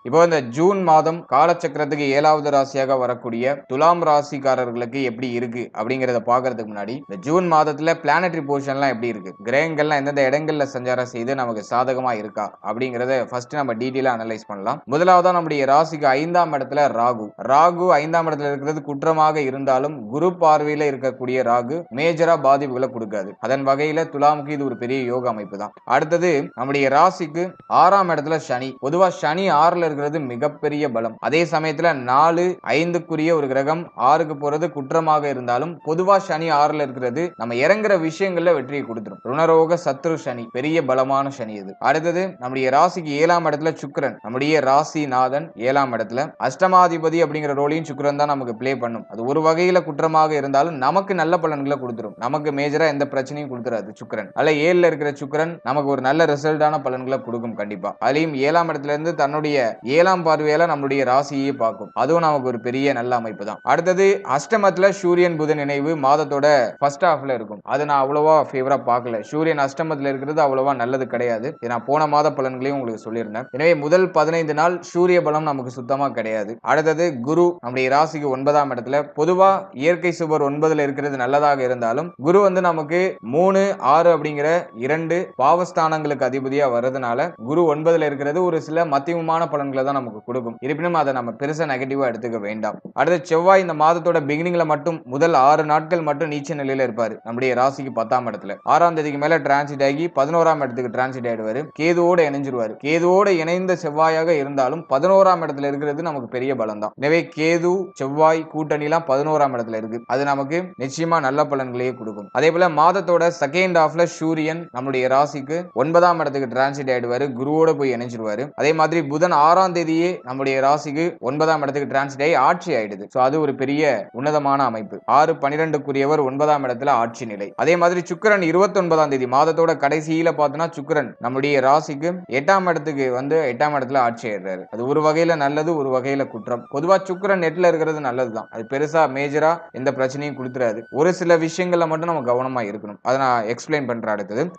இப்போ இந்த ஜூன் மாதம் காலச்சக்கரத்துக்கு 7வது ராசியாக வரக்கூடிய துலாம் ராசிக்காரர்களுக்கு எப்படி இருக்கு அப்படிங்கறத பாக்குறதுக்கு முன்னாடி இந்த ஜூன் மாதத்துல பிளானட்டரி பொசிஷன்லாம் எப்படி இருக்கு, கிரகங்கள்லாம் எந்தெந்த இடங்கள்ல சஞ்சாரம் செய்து நமக்கு சாதகமா இருக்கா அப்படிங்கறத ஃபர்ஸ்ட் நம்ம டீடைலா அனலைஸ் பண்ணலாம். முதலாவதா நம்முடைய ராசிக்கு 5ஆம் இடத்துல ராகு. ராகு 5ஆம் இடத்துல இருக்கிறது குற்றமாக இருந்தாலும் குரு பார்வையில இருக்கக்கூடிய ராகு மேஜரா பாதிப்புகளை கொடுக்காது. அதன் வகையில துலாமுக்கு இது ஒரு பெரிய யோக அமைப்பு தான். அடுத்தது நம்முடைய ராசிக்கு 6ஆம் இடத்துல சனி. பொதுவா சனி 6ல மிகப்பெரிய பலம். அதே சமயத்துல 4, 5க்குரிய ஒரு கிரகம் 6க்கு போறது குற்றமாக இருந்தாலும் பொதுவா சனி 6ல இருக்கிறது நம்ம இறங்குற விஷயங்கள்ல வெற்றியை கொடுத்துரும். ருணரோக சத்ரு சனி, பெரிய பலமான சனி இது. அடுத்தது நம்முடைய ராசிக்கு 7ஆம் இடத்துல சுக்கிரன். நம்முடைய ராசிநாதன் 7ஆம் இடத்துல. அஷ்டமாதிபதி அப்படிங்கிற ரோலையும் சுக்கிரன் தான் நமக்கு பிளே பண்ணும். அது ஒரு வகையில குற்றமாக இருந்தாலும் நமக்கு நல்ல பலன்களை கொடுத்துரும். நமக்கு மேஜரா எந்த பிரச்சனையும் கொடுத்துறாது சுக்கிரன். அல்ல 7ல இருக்கிற சுக்கிரன் நமக்கு ஒரு நல்ல ரிசல்ட்டான பலன்களை கொடுக்கும் கண்டிப்பா. அதுலயும் 7ஆம் இடத்துல இருந்து தன்னுடைய 7ஆம் பார்வையால நம்முடைய ராசியை பார்க்கும். அதுவும் நமக்கு ஒரு பெரிய நல்ல அமைப்பு தான். அடுத்தது அஷ்டமத்துல சூரியன் புதன் இணைவு மாதத்தோட ஃபர்ஸ்ட் ஹாஃப்ல இருக்கும். அது நான் அவ்வளவா ஃபேவரா பார்க்கல. சூரியன் அஷ்டமத்துல இருக்கிறது அவ்வளவா நல்லது கிடையாது. நான் போன மாத பலன்களையும் உங்களுக்கு சொல்லியிருந்தேன். எனவே முதல் 15 நாள் சூரிய பலம் நமக்கு சுத்தமா கிடையாது. அடுத்தது குரு நம்முடைய ராசிக்கு 9ஆம் இடத்துல. பொதுவா இயற்கை சுபர் 9ல இருக்கிறது நல்லதாக இருந்தாலும் குரு வந்து நமக்கு 3, 6 அப்படிங்கிற 2 பாவஸ்தானங்களுக்கு அதிபதியா வர்றதுனால குரு 9ல இருக்கிறது ஒரு சில மத்தியமமான பலன்களை தான் நமக்கு கொடுக்கும். இருப்பினும் அதை நம்ம பெருசா நெகட்டிவா எடுத்துக்க வேண்டாம். அடுத்து செவ்வாய் இந்த மாதத்தோட பிகினிங்ல மட்டும் முதல் 6 நாட்கள் மட்டும் நீச்ச நிலையில இருப்பாரு. நம்முடைய ராசிக்கு 10ஆம் இடத்துல. 6ஆம் தேதிக்கு மேல டிரான்சிட் ஆகி 11ஆம் இடத்துக்கு டிரான்சிட் ஆயிடுவாரு. கேதுவோட இணைஞ்சிருவாரு. கேதுவோட இணைந்த செவ்வாயாக இருந்தாலும் 11ஆம் இடத்துல இருக்கிறது நமக்கு பெரிய பலம் தான். எனவே கேது செவ்வாய் கூட்டணி எல்லாம் 11ஆம் இடத்துல இருக்கு. அது நமக்கு நிச்சயமா நல்ல பலன்களையே கொடுக்கும். அதே போல மாதத்தோட செகண்ட் ஹாஃப்ல சூரியன் நம்முடைய ராசிக்கு 9ஆம் இடத்துக்கு டிரான்சிட் ஆயிடுவாரு. குருவோட போய் இணைஞ்சிருவாரு. அதே மாதிரி புதன் 6ஆம் தேதியே நம்முடைய ராசிக்கு 9ஆம் இடத்துக்கு டிரான்சிட் ஆகி ஆட்சி ஆயிடுது. அது ஒரு பெரிய உன்னதமான அமைப்பு. 6-12க்குரியவர் 9ஆம் இடத்துல ஆட்சி நிலை. அதே மாதிரி சுக்கிரன் 29ஆம் தேதி மாதத்தோட கடைசியில பார்த்தோம்னா சுக்கிரன் நம்முடைய ராசிக்கு 8ஆம் இடத்துக்கு வந்து 8ஆம் இடத்துல ஆட்சி ஆயிடுறாரு. அது ஒரு வகையில நல்லது, ஒரு வகையில குற்றம். பொதுவா சுக்கிரன் 8ல இருக்கிறது நல்லதுதான். அது பெருசா மேஜரா எந்த பிரச்சனையும் கொடுத்துறாது. ஒரு சில விஷயங்கள்ல மட்டும் நம்ம கவனமா இருக்கணும். அதை நான் எக்ஸ்பிளைன் பண்றேன்.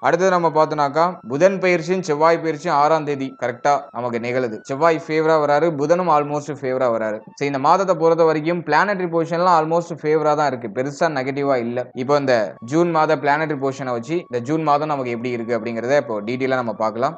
அடுத்தது நம்ம பார்த்தோம்னாக்கா புதன் பயிற்சியும் செவ்வாய் பயிற்சியும் 6ஆம் தேதி கரெக்டா நமக்கு நிகழுது. செவ்வாய் ஃபேவரா வராரு, புதனும் ஆல்மோஸ்ட் ஃபேவரா வராரு. இந்த மாதத்தை பொறுத்த வரைக்கும் பிளானட்டரி பொசிஷன்லாம் ஆல்மோஸ்ட் ஃபேவரா தான் இருக்கு. பெருசா நெகட்டிவா இல்ல. இப்போ இந்த ஜூன் மாத பிளானட்டரி பொசிஷனை வச்சு இந்த ஜூன் மாதம் நமக்கு எப்படி இருக்கு அப்படிங்கறத இப்போ டீடைலா நம்ம பார்க்கலாம்.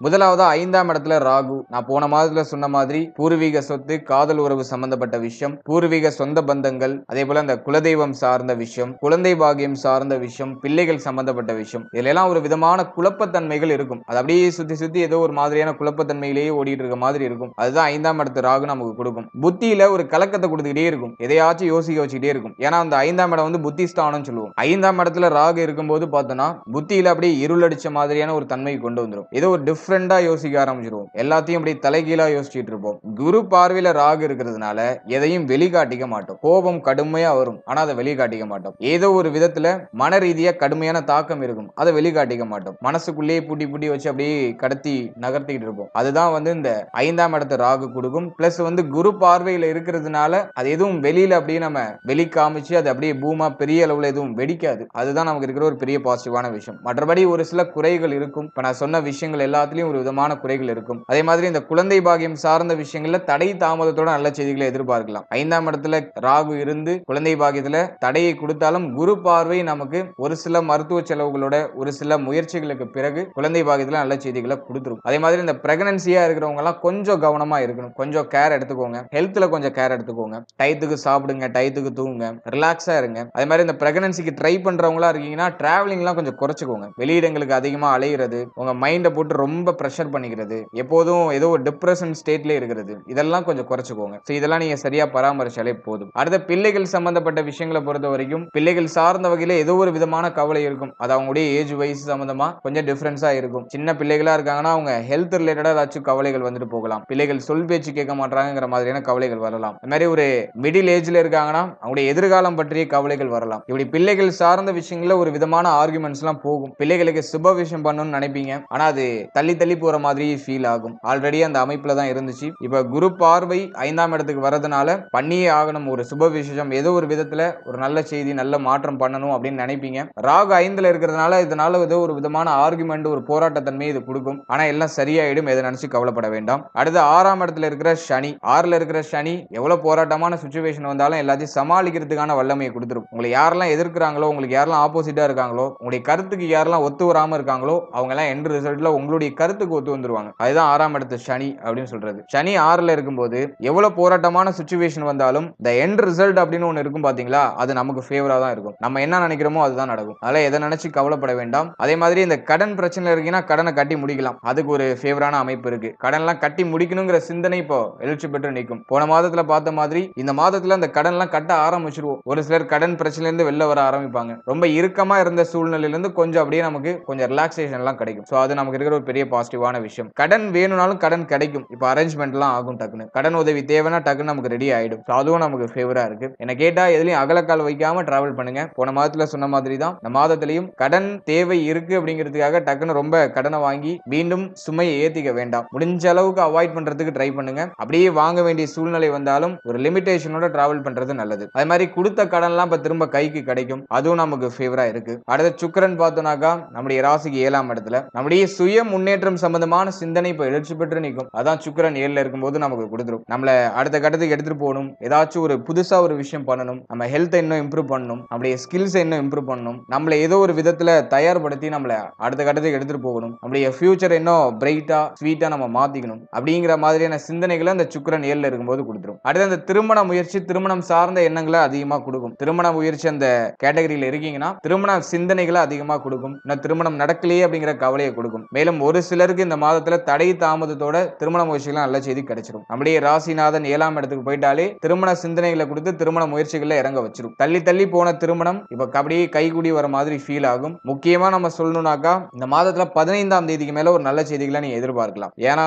முதலாவதா 5ஆம் இடத்துல ராகு. நான் போன மாதத்துல சொன்ன மாதிரி பூர்வீக சொத்து, காதல் உறவு சம்பந்தப்பட்ட விஷயம், பூர்வீக சொந்த பந்தங்கள், அதே போல அந்த குலதெய்வம் சார்ந்த விஷயம், குழந்தை பாகியம் சார்ந்த விஷயம், பிள்ளைகள் சம்பந்தப்பட்ட விஷயம், இதுல எல்லாம் ஒரு விதமான குழப்பத்தன்மைகள் இருக்கும். அது அப்படியே சுத்தி சுத்தி ஏதோ ஒரு மாதிரியான குழப்பத்தன்மையிலேயே ஓடிட்டு இருக்க மாதிரி இருக்கும். அதுதான் 5ஆம் இடத்து ராகு நமக்கு கொடுக்கும். புத்தியில ஒரு கலக்கத்தை கொடுத்துக்கிட்டே இருக்கும். எதையாச்சும் யோசிக்க வச்சுக்கிட்டே இருக்கும். ஏன்னா அந்த 5ஆம் இடம் வந்து புத்தி ஸ்தானம் சொல்லுவோம். 5ஆம் இடத்துல ராகு இருக்கும்போது பார்த்தோம்னா புத்தியில அப்படியே இருளடிச்ச மாதிரியான ஒரு தன்மை கொண்டு வந்துடும். ஏதோ ஒரு டிஃப்ரெண்டா யோசிக்க ஆரம்பிச்சிருவோம். எல்லாத்தையும் அப்படி தலைகீழா யோசிச்சுட்டு இருப்போம். குரு பார்வையில ராகு இருக்கிறதுனால எதையும் வெளிக்காட்டிக்க மாட்டோம். கோபம் கடுமையா வரும், ஆனா அதை வெளிக்காட்டிக்க மாட்டோம். ஏதோ ஒரு விதத்துல மன ரீதியா கடுமையான தாக்கம் இருக்கும், அதை வெளிக்காட்டிக்க மாட்டோம். மனசுக்குள்ளேயே பூட்டி பூட்டி வச்சு அப்படியே கடத்தி நகர்த்திக்கிட்டு இருப்போம். அதுதான் இந்த 5ஆம் இடத்து ராகு கொடுக்கும். பிளஸ் குரு பார்வையில இருக்கிறதுனால அது எதுவும் வெளியில அப்படியே நம்ம வெளிக்காமிச்சு அது அப்படியே பூமா பெரிய அளவுல எதுவும் வெடிக்காது. அதுதான் நமக்கு இருக்கிற ஒரு பெரிய பாசிட்டிவான விஷயம். மற்றபடி ஒரு சில குறைகள் இருக்கும். இப்ப நான் சொன்ன விஷயங்கள் எல்லாத்துலயும் ஒரு விதமான குறைகள் இருக்கும். அதே மாதிரி இந்த குழந்தை பாகியம் சார்ந்த விஷயங்கள்ல தடை தாமதத்தோட நல்ல செய்திகளை எதிர்பார்க்கலாம். 5ஆம் இடத்துல ராகு இருந்து குழந்தை பாகியத்துல தடையை கொடுத்தாலும் குரு பார்வை நமக்கு ஒரு சில மருத்துவ செலவுகளோட ஒரு சில முயற்சிகளுக்கு பிறகு குழந்தை பாகியத்துல நல்ல செய்திகளை கொடுத்துரும். அதே மாதிரி இந்த பிரெக்னன்சியா இருக்கிறவங்க எல்லாம் கொஞ்சம் கவனமா இருக்கணும். கொஞ்சம் கேர் எடுத்துக்கோங்க. ஹெல்த்ல கொஞ்சம் கேர் எடுத்துக்கோங்க. டயத்துக்கு சாப்பிடுங்க, டயத்துக்கு தூங்குங்க, ரிலாக்ஸா இருங்க. அதே மாதிரி இந்த பிரெக்னன்சிக்கு ட்ரை பண்றவங்களா இருக்கீங்கன்னா டிராவலிங்லாம் கொஞ்சம் குறைச்சுக்கோங்க. வெளியிடங்களுக்கு அதிகமா அலையிறது, உங்க மைண்டை போட்டு ரொம்ப ப்ரெஷர் பண்ணிக்கிறது, எப்போதும் ஏதோ ஒரு டிப்ரெஷன் ஸ்டேட்ல இருக்கிறது, இதெல்லாம் கொஞ்சம் குறைச்சுக்கோங்க. இதெல்லாம் நீங்க சரியா பராமரிச்சாலே போதும். அடுத்த பிள்ளைகள் சம்பந்தப்பட்ட விஷயங்களை பொறுத்த வரைக்கும் பிள்ளைகள் சார்ந்த வகையில ஏதோ ஒரு விதமான கவலை இருக்கும். அது அவங்களுடைய ஏஜ் வைஸ் சம்பந்தமா கொஞ்சம் டிஃபரன்ஸா இருக்கும். சின்ன பிள்ளைகளா இருக்காங்கன்னா அவங்க ஹெல்த் ரிலேட்டடா ஏதாச்சும் கவலைகள் வந்துட்டு போகலாம். பிள்ளைகள் சொல் பேச்சு கேட்க மாட்டாங்கிற மாதிரியான கவலைகள் வரலாம். இந்த மாதிரி ஒரு மிடில் ஏஜ்ல இருக்காங்கன்னா அவங்களுடைய எதிர்காலம் பற்றிய கவலைகள் வரலாம். இப்படி பிள்ளைகள் சார்ந்த விஷயங்கள ஒரு விதமான ஆர்குமெண்ட்ஸ் எல்லாம் போகும். பிள்ளைகளுக்கு சுப விஷயம் பண்ணணும்னு நினைப்பீங்க, ஆனா அது தள்ளி தள்ளி போற மாதிரி ஃபீல் ஆகும். ஆல்ரெடி அந்த அமைப்புல தான் இருந்துச்சு. இப்ப குரு பார்வை 5ஆம் இடத்துக்கு வரதுனால பண்ணியே ஆகணும். ஒரு சுப விஷயம் ஏதோ ஒரு விதத்துல ஒரு நல்ல செய்தி நல்ல மாற்றம் பண்ணணும் அப்படின்னு நினைப்பீங்க. ராகு 5ல இருக்கிறதுனால இதனால ஏதோ ஒரு விதமான ஆர்குமெண்ட் ஒரு போராட்டத்தன்மையை இது கொடுக்கும். ஆனா எல்லாம் சரியாயிடும். எதை நினைச்சு கவலைப்பட வேண்டாம். அடுத்து 6ஆம் இடத்துல இருக்கிற சனி, 6ல இருக்கிற சனி எவ்வளவு போராட்டமான சிச்சுவேஷன் வந்தாலும் எல்லாத்தையும் சமாளிக்கிறதுக்கான வல்லமையை கொடுத்துரும். உங்களை யாரெல்லாம் எதிர்க்கிறாங்களோ, உங்களுக்கு யாரெல்லாம் ஆப்போசிட்டா இருக்காங்களோ, உங்களுடைய கருத்துக்கு யாரெல்லாம் ஒத்து வராம இருக்காங்களோ அவங்க எல்லாம் எண்ட் ரிசல்ட்ல உங்களுடைய கருத்துக்கு ஒத்து வந்துருவாங்க. அதுதான் 6ஆம் இடத்து சனி அப்படின்னு சொல்றது. சனி 6ல இருக்கும்போது எவ்வளவு போராட்டமான சிச்சுவேஷன் வந்தாலும் the end result அப்படின்னு ஒன்னு இருக்கும் பாத்தீங்களா, அது நமக்கு ஃபேவரா தான் இருக்கும். நம்ம என்ன நினைக்கிறோமோ அதுதான் நடக்கும். அதனால எதை நினைச்சு கவலைப்பட வேண்டாம். அதே மாதிரி இந்த கடன் பிரச்சனை இருக்கீங்கன்னா கடனை கட்டி முடிக்கலாம். அதுக்கு ஒரு ஃபேவரான அமைப்பு இருக்கு. கடன்லாம் கட்டி முடிக்கணுங்கிற சிந்தனை இப்போ எழுச்சி பெற்று நிற்கும். போன மாதத்துல பார்த்த மாதிரி இந்த மாதத்துல அந்த கடன்லாம் கட்ட ஆரம்பிச்சிருவோம். ஒரு சிலர் கடன் பிரச்சனையில இருந்து வெளில வர ஆரம்பிப்பாங்க. ரொம்ப இறுக்கமா இருந்த சூழ்நிலையில இருந்து கொஞ்சம் அப்படியே நமக்கு கொஞ்சம் ரிலாக்ஸேஷன் எல்லாம் கிடைக்கும். சோ அது நமக்கு இருக்கிற ஒரு பெரிய பாசிட்டிவான விஷயம். கடன் வேணும்னாலும் கடன் கிடைக்கும். இப்போ அரேஞ்ச்மெண்ட் எல்லாம் ஆகும். டக்குன்னு கடன் உதவி தேவைன்னா டக்குன்னு நமக்கு ரெடி ஆயிடும். அதுவும் நமக்கு ஃபேவரா இருக்கு. என்ன கேட்டா எதுலயும் அகலக்கால் வைக்காம டிராவல் பண்ணுங்க. போன மாதத்துல சொன்ன மாதிரி தான் இந்த மாதத்திலையும் கடன் தேவை இருக்கு அப்படிங்கிறதுக்காக டக்குன்னு ரொம்ப கடனை வாங்கி மீண்டும் சுமையை ஏத்திக்க வேண்டாம். முடிஞ்ச அளவுக்கு அவாய்ட் பண்றதுக்கு ட்ரை பண்ணுங்க. அப்படியே வாங்க வேண்டிய சூழ்நிலை வந்தாலும் ஒரு லிமிடேஷனோட டிராவல் பண்றது நல்லது. அதே மாதிரி கொடுத்த கடன்லாம் இப்ப திரும்ப கைக்கு கிடைக்கும். அதுவும் நமக்கு ஃபேவரா இருக்கு. அடுத்த சுக்கிரன் பார்த்தோம்னாக்கா நம்முடைய ராசிக்கு 7ஆம் இடத்துல நம்முடைய சுய முன்னேற்றம் சம்பந்தமான சிந்தனை இப்ப எழுச்சி பெற்று நிற்கும். அதான் சுக்கிரன் 7ல இருக்கும்போது நமக்கு கொடுத்துரும். நம்மள அடுத்த கட்டத்துக்கு எடுத்துட்டு போகணும், ஏதாச்சும் ஒரு புதுசா ஒரு விஷயம் பண்ணணும், நம்ம ஹெல்த் இன்னும் இம்ப்ரூவ் பண்ணணும், நம்முடைய ஸ்கில்ஸ் இன்னும் இம்ப்ரூவ் பண்ணணும், நம்மள ஏதோ ஒரு விதத்துல தயார்படுத்தி நம்மள அடுத்த கட்டத்துக்கு எடுத்துட்டு போகணும், நம்முடைய ஃபியூச்சர் இன்னும் பிரைட்டா ஸ்வீட்டா நம்ம மாத்திக்கணும் அப்படிங்கிற மாதிரியான சிந்தனைகளை அந்த சுக்கிரன் 7ல இருக்கும்போது கொடுத்துரும். அடுத்து அந்த திருமண முயற்சி திருமணம் சார்ந்த எண்ணங்களை அதிகமா கொடுக்கும். திருமண முயற்சி அந்த கேட்டகரியில இருக்கீங்கன்னா திருமண சிந்தனைகளை அதிகமா கொடுக்கும். திருமணம் நடக்கலையே அப்படிங்கிற கவலையை கொடுக்கும். மேலும் ஒரு சிலருக்கு இந்த மாதத்துல தடை தாமதத்தோட திருமண முயற்சிகள் நல்ல செய்தி கிடைச்சிடும். நம்முடைய ராசிநாதன் 7ஆம் இடத்துக்கு போயிட்டாலே திருமண சிந்தனைகளை கொடுத்து திருமண முயற்சிகள்ல இறங்க வச்சிரும். தள்ளி தள்ளி போன திருமணம் இப்ப அப்படியே கைகூடி வர மாதிரி ஃபீல் ஆகும். முக்கியமா நம்ம சொல்லணும்னாக்கா இந்த மாதத்துல 15ஆம் தேதிக்கு மேல ஒரு நல்ல செய்திகளை நீங்க எதிர்பார்க்கலாம். ஏன்னா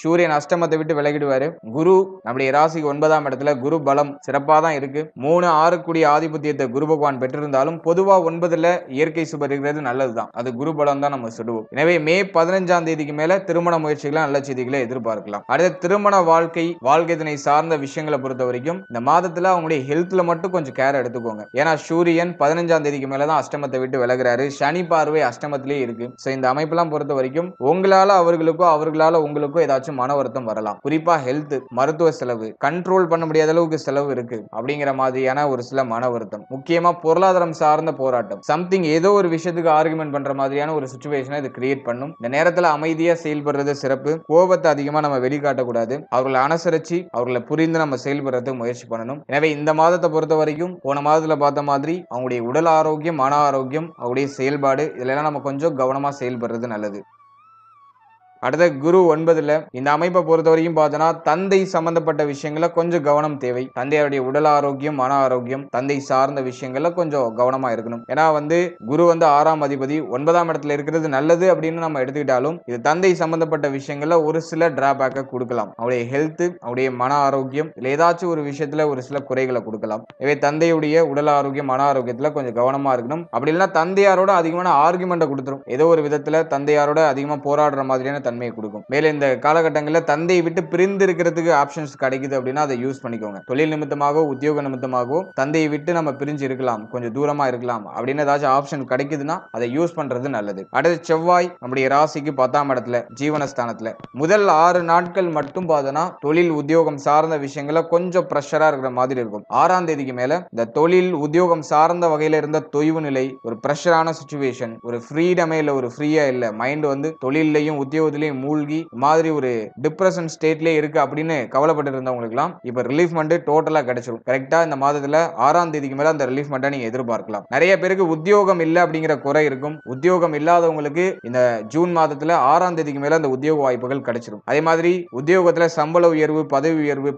சூரியன் அஷ்டமத்தை விட்டு விலகிடுவாரு. குரு நம்முடைய ராசிக்கு 9ஆம் இடத்துல குரு பலம் சிறப்பா தான் இருக்கு. 3, 6 கூடிய ஆதிபத்தியத்தை குரு பகவான் பெற்றிருந்தாலும் பொதுவா 9ல இயற்கை சுபர் இருக்கிறது நல்லதுதான். அது குரு பலம் தான் நம்ம சொல்லுவோம். எனவே மே 15ஆம் தேதிக்கு மேல திருமண முயற்சிகளை நல்ல செய்திகளை எதிர்பார்க்கலாம். அடுத்த திருமண வாழ்க்கை சார்ந்த விஷயங்களை பொறுத்த வரைக்கும் இந்த மாதத்துல அவங்களுடைய ஹெல்த்ல மட்டும் கொஞ்சம் கேர் எடுத்துக்கோங்க. ஏன்னா சூரியன் 15ஆம் தேதிக்கு மேலதான் அஷ்டமத்தை விட்டு விலகுறாரு. சனி பார்வை அஷ்டமத்திலே இருக்கு. இந்த அமைப்பெல்லாம் பொறுத்த வரைக்கும் உங்களால அவர்களுக்கோ அவர்களால உங்களுக்கோ ஏதாச்சும் மன வருத்தம் வரலாம். குறிப்பா ஹெல்த் மருத்துவ செலவு கண்ட்ரோல் பண்ண முடியாத அளவுக்கு செலவு இருக்கு அப்படிங்கிற மாதிரியான ஒரு சில மன வருத்தம். முக்கியமா பொருளாதாரம் சார்ந்த போராட்டம் சம்திங் ஏதோ ஒரு விஷயத்துக்கு ஆர்குமெண்ட் பண்ற மாதிரியான ஒரு சிச்சுவேஷனை இது கிரியேட் பண்ணும். இந்த நேரத்துல அமைதியா செயல்படுறது சிறப்பு. கோபத்தை அதிகமா நம்ம வெளிக்காட்டக்கூடாது. அவர்களை அனுசரிச்சு அவர்களை புரிந்து நம்ம செயல்படுறதுக்கு முயற்சி பண்ணணும். எனவே இந்த மாதத்தை பொறுத்த வரைக்கும் போன மாதத்துல பார்த்த மாதிரி அவங்களுடைய உடல் ஆரோக்கியம் மன ஆரோக்கியம் அவருடைய செயல்பாடு இதெல்லாம் நம்ம கொஞ்சம் கவனமா செயல்படுறது நல்லது. அடுத்த குரு 9ல இந்த அமைப்பை பொறுத்த வரைக்கும் பார்த்தோன்னா தந்தை சம்பந்தப்பட்ட விஷயங்கள கொஞ்சம் கவனம் தேவை. தந்தையுடைய உடல் ஆரோக்கியம், மன ஆரோக்கியம், தந்தை சார்ந்த விஷயங்கள்ல கொஞ்சம் கவனமா இருக்கணும். ஏன்னா குரு 6ஆம் அதிபதி 9ஆம் இடத்துல இருக்கிறது நல்லது அப்படின்னு நம்ம எடுத்துக்கிட்டாலும் இது தந்தை சம்பந்தப்பட்ட விஷயங்கள்ல ஒரு சில டிராபேக்கை கொடுக்கலாம். அவருடைய ஹெல்த், அவருடைய மன ஆரோக்கியம், இல்ல ஏதாச்சும் ஒரு விஷயத்துல ஒரு சில குறைகளை கொடுக்கலாம். எனவே தந்தையுடைய உடல் ஆரோக்கியம், மன ஆரோக்கியத்துல கொஞ்சம் கவனமா இருக்கணும். அப்படி இல்லைன்னா தந்தையாரோட அதிகமான ஆர்குமெண்ட்டை கொடுத்துரும். ஏதோ ஒரு விதத்துல தந்தையாரோட அதிகமா போராடுற மாதிரியான தன்மையை கொடுக்கும். மேல இந்த காலகட்டங்களில் தந்தையை விட்டு பிரிந்து இருக்கிறதுக்கு ஆப்ஷன்ஸ் கிடைக்குது அப்படின்னா அதை யூஸ் பண்ணிக்கோங்க. தொழில் நிமித்தமாகவோ உத்தியோக நிமித்தமாகவோ தந்தையை விட்டு நம்ம பிரிஞ்சு இருக்கலாம், கொஞ்சம் தூரமா இருக்கலாம் அப்படின்னு ஏதாச்சும் ஆப்ஷன் கிடைக்குதுன்னா அதை யூஸ் பண்றது நல்லது. அடுத்து செவ்வாய் நம்முடைய ராசிக்கு 10ஆம் இடத்துல ஜீவனஸ்தானத்துல முதல் 6 நாட்கள் மட்டும் பார்த்தோன்னா தொழில் உத்தியோகம் சார்ந்த விஷயங்கள கொஞ்சம் ப்ரெஷரா இருக்கிற மாதிரி இருக்கும். 6ஆம் தேதிக்கு மேல இந்த தொழில் உத்தியோகம் சார்ந்த வகையில இருந்த தொய்வு நிலை, ஒரு ப்ரெஷரான சிச்சுவேஷன், ஒரு ஃப்ரீடமே இல்ல, ஒரு ஃப்ரீயா இல்ல, மைண்ட் தொழிலையும் உத்தியோகத்திலையும் மூழ்கி மாதிரி ஒரு டிப்ரெஷன் ஸ்டேட்லயே இருக்கு அப்படின்னு கவலைப்பட்டு இருந்தவங்களுக்குலாம் இப்ப ரிலீஃப்மெண்ட் டோட்டலா கிடைச்சிடும். கரெக்டா இந்த மாதத்துல 6ஆம் தேதிக்கு மேல அந்த ரிலீஃப்மெண்ட்டை நீங்க எதிர்பார்க்கலாம். நிறைய பேருக்கு உத்தியோகம் இல்ல அப்படிங்கிற குறை இருக்கும். உத்தியோகம் இல்லாதவங்களுக்கு இந்த ஜூன் மாதத்துல 6ஆம் தேதிக்கு மேல அந்த உத்தியோக வாய்ப்புகள் கிடைச்சிடும். அதே மாதிரி உத்தியோகத்துல சம்பள உயர்வு,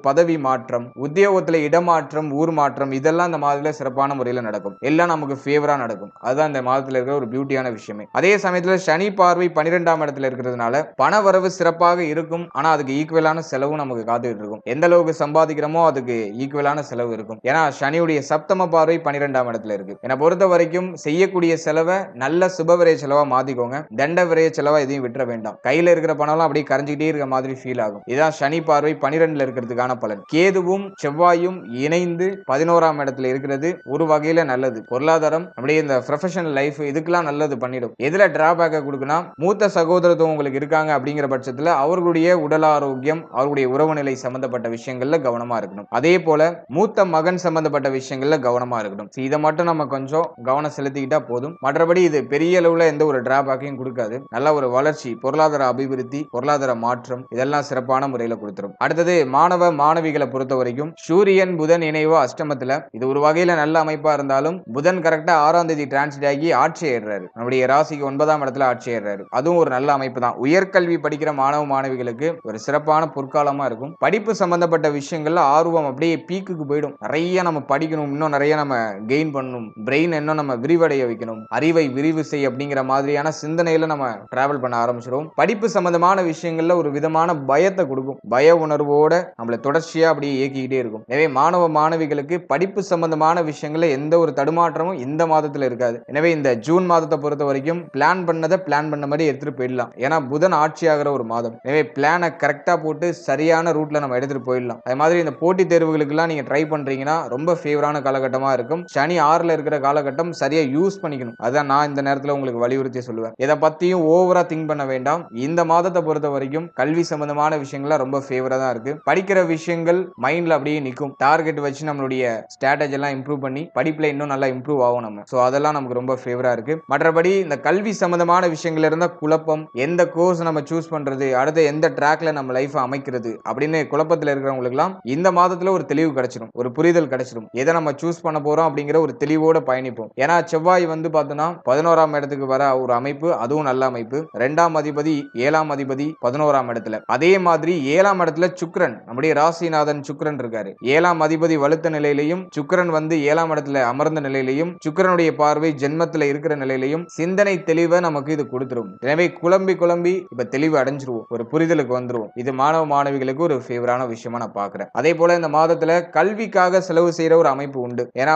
பதவி மாற்றம், உத்தியோகத்துல இடமாற்றம், ஊர் மாற்றம், இதெல்லாம் இந்த மாதத்துல சிறப்பான முறையில் நடக்கும். எல்லாம் நமக்கு ஃபேவரா நடக்கும். அதுதான் இந்த மாதத்துல இருக்கிற ஒரு பியூட்டியான விஷயமே. அதே சமயத்துல சனி பார்வை 12ஆம் இடத்துல இருக்கிறதுனால பண வரவு சிறப்பாக இருக்கும். ஆனா அதுக்கு ஈக்குவலான செலவும் நமக்கு காத்துட்டு இருக்கும். எந்த அளவுக்கு சம்பாதிக்கிறோமோ அதுக்கு ஈக்குவலான செலவு இருக்கும். ஏன்னா சனியுடைய சப்தம பார்வை 12ஆம் இடத்துல இருக்கு. என்னை பொறுத்த வரைக்கும் செய்யக்கூடிய செலவை நல்ல சுபவிரய செலவா மாத்திக்கோங்க. தண்ட விரய செலவா எதையும் விட்டுற வேண்டாம். கையில இருக்கிற பணம்லாம் அப்படியே கரைஞ்சிக்கிட்டே இருக்கிற மாதிரி ஃபீல் ஆகும். இதான் சனி பார்வை 12ல இருக்கிறதுக்கான பலன். கேதுவும் செவ்வாயும் இணைந்து 11ஆம் இடத்துல இருக்கிறது ஒரு வகையில நல்லது. பொருளாதாரம், அப்படியே இந்த ப்ரொஃபஷனல் லைஃப், இதுக்கெல்லாம் நல்லது பண்ணிடும். எதுல டிராபேக்கை கொடுக்குன்னா மூத்த சகோதரத்துவம் உங்களுக்கு இருக்காங்க அப்படிங்கிற பட்சத்துல அவர்களுடைய உடல் ஆரோக்கியம், அவருடைய உறவு நிலை சம்பந்தப்பட்ட விஷயங்கள்ல கவனமா இருக்கணும். அதே போல மூத்த மகன் சம்பந்தப்பட்ட விஷயங்கள்ல கவனமா இருக்கணும். இதை மட்டும் நம்ம கொஞ்சம் கவனம் செலுத்திக்கிட்டா போதும். மற்றபடி இது பெரிய அளவுல எந்த ஒரு டிராபேக்கையும் கொடுக்காது. நல்ல ஒரு வளர்ச்சி, பொருளாதார அபிவிருத்தி, பொருளாதார மாற்றம், இதெல்லாம் சிறப்பான முறையில் கொடுத்துரும். அடுத்தது மாணவ மாணவிகளை பொறுத்த வரைக்கும் சூரியன் புதன் இணைவு அஷ்டமத்துல, இது ஒரு வகையில நல்ல அமைப்பா இருந்தாலும் புதன் கரெக்டா 6ஆம் தேதி டிரான்சிட் ஆகி ஆட்சி ஏறாரு. நம்முடைய ராசிக்கு 9ஆம் இடத்துல ஆட்சி ஏறாரு. அதுவும் ஒரு நல்ல அமைப்பு தான். உயர்கல்வி படிக்கிற மாணவ மாணவிகளுக்கு ஒரு சிறப்பான பொற்காலமா இருக்கும். படிப்பு சம்பந்தப்பட்ட விஷயங்கள்ல ஆர்வம் அப்படியே பீக்குக்கு போயிடும். நிறைய நம்ம படிக்கணும், இன்னும் நிறைய நம்ம கெயின் பண்ணணும், பிரெயின் இன்னும் நம்ம விரிவடைய வைக்கணும், அறிவை விரிவு செய் அப்படிங்கிற மாதிரியான சிந்தனையில நம்ம டிராவல் பண்ண ஆரம்பிச்சிடும். படிப்பு சம்பந்தமான விஷயங்கள்ல ஒரு விதமான பயத்தை கொடுக்கும். பய உணர்வோட நம்மளை தொடர்ச்சியா அப்படியே இயக்கிக்கிட்டே இருக்கும். எனவே மாணவ மாணவிகளுக்கு படிப்பு சம்பந்தமான விஷயங்கள்ல எந்த ஒரு தடுமாற்றமும் இந்த மாதத்துல இருக்காது. எனவே இந்த ஜூன் மாதத்தை பொறுத்த வரைக்கும் பிளான் பண்ண மாதிரி எடுத்துட்டு போயிடலாம். ஏன்னா புதன் ஆட்சி ஆகிற ஒரு மாதம். எனவே பிளானை கரெக்டா போட்டு சரியான ரூட்ல நம்ம எடுத்துட்டு போயிடலாம். அதே மாதிரி இந்த போட்டி தேர்வுகளுக்கு எல்லாம் நீங்க ட்ரை பண்றீங்கன்னா ரொம்ப ஃபேவரான காலகட்டமா இருக்கும். சனி 6ல இருக்கிற காலகட்டம் சரியா யூஸ் பண்ணிக்கணும். அதான் நான் இந்த நேரத்துல உங்களுக்கு வலியுறுத்தி சொல்லுவேன். இதை பத்தியும் ஓவரா திங்க் பண்ண வேண்டாம். இந்த மாதத்தை பொறுத்த வரைக்கும் கல்வி சம்பந்தமான விஷயங்கள ரொம்ப ஃபேவரா தான் இருக்கு. படிக்கிற விஷயங்கள் மைண்ட்ல அப்படியே நிற்கும். டார்கெட் வச்சு நம்மளுடைய ஸ்ட்ராட்டஜி எல்லாம் இம்ப்ரூவ் பண்ணி படிப்புல இன்னும் நல்லா இம்ப்ரூவ் ஆகும் நம்ம. சோ அதெல்லாம் நமக்கு ரொம்ப ஃபேவரா இருக்கு. மற்றபடி இந்த கல்வி சம்பந்தமான விஷயங்கள்ல இருந்த குழப்பம், எந்த கோர்ஸ் நம்ம சூஸ் பண்றது, அடுத்து எந்த ட்ராக்ல நம்ம லைஃப் அமைக்கிறது அப்படின்னு குழப்பத்துல இருக்கிறவங்களுக்கு எல்லாம் இந்த மாதத்துல ஒரு தெளிவு கிடைச்சிடும், ஒரு புரிதல் கிடைச்சிடும். எதை நம்ம சூஸ் பண்ண போறோம் அப்படிங்கிற ஒரு தெளிவோட பயணிப்போம். ஏன்னா செவ்வாய் பார்த்தோம்னா 11ஆம் இடத்துக்கு வர ஒரு அமைப்பு, அதுவும் நல்ல அமைப்பு. 2ஆம் அதிபதி 7ஆம் அதிபதி 11ஆம் இடத்துல. அதே மாதிரி 7ஆம் இடத்துல சுக்கிரன், நம்முடைய ராசிநாதன் சுக்கிரன் இருக்காரு. 7ஆம் அதிபதி வலுத்த நிலையிலையும் சுக்கிரன் 7ஆம் இடத்துல அமர்ந்த நிலையிலையும் சுக்கிரனுடைய பார்வை ஜென்மத்துல இருக்கிற நிலையிலையும் சிந்தனை தெளிவை நமக்கு இது கொடுத்துரும். எனவே குழம்பி இப்ப தெளிவு அடைஞ்சிருவோம், ஒரு புரிதலுக்கு வந்துருவோம். இது மாணவ மாணவிகளுக்கு ஒரு ஃபேவரான விஷயமா நான் பாக்குறேன். அதே போல இந்த மாதத்துல கல்விக்காக செலவு செய்யற ஒரு அமைப்பு உண்டு. ஏன்னா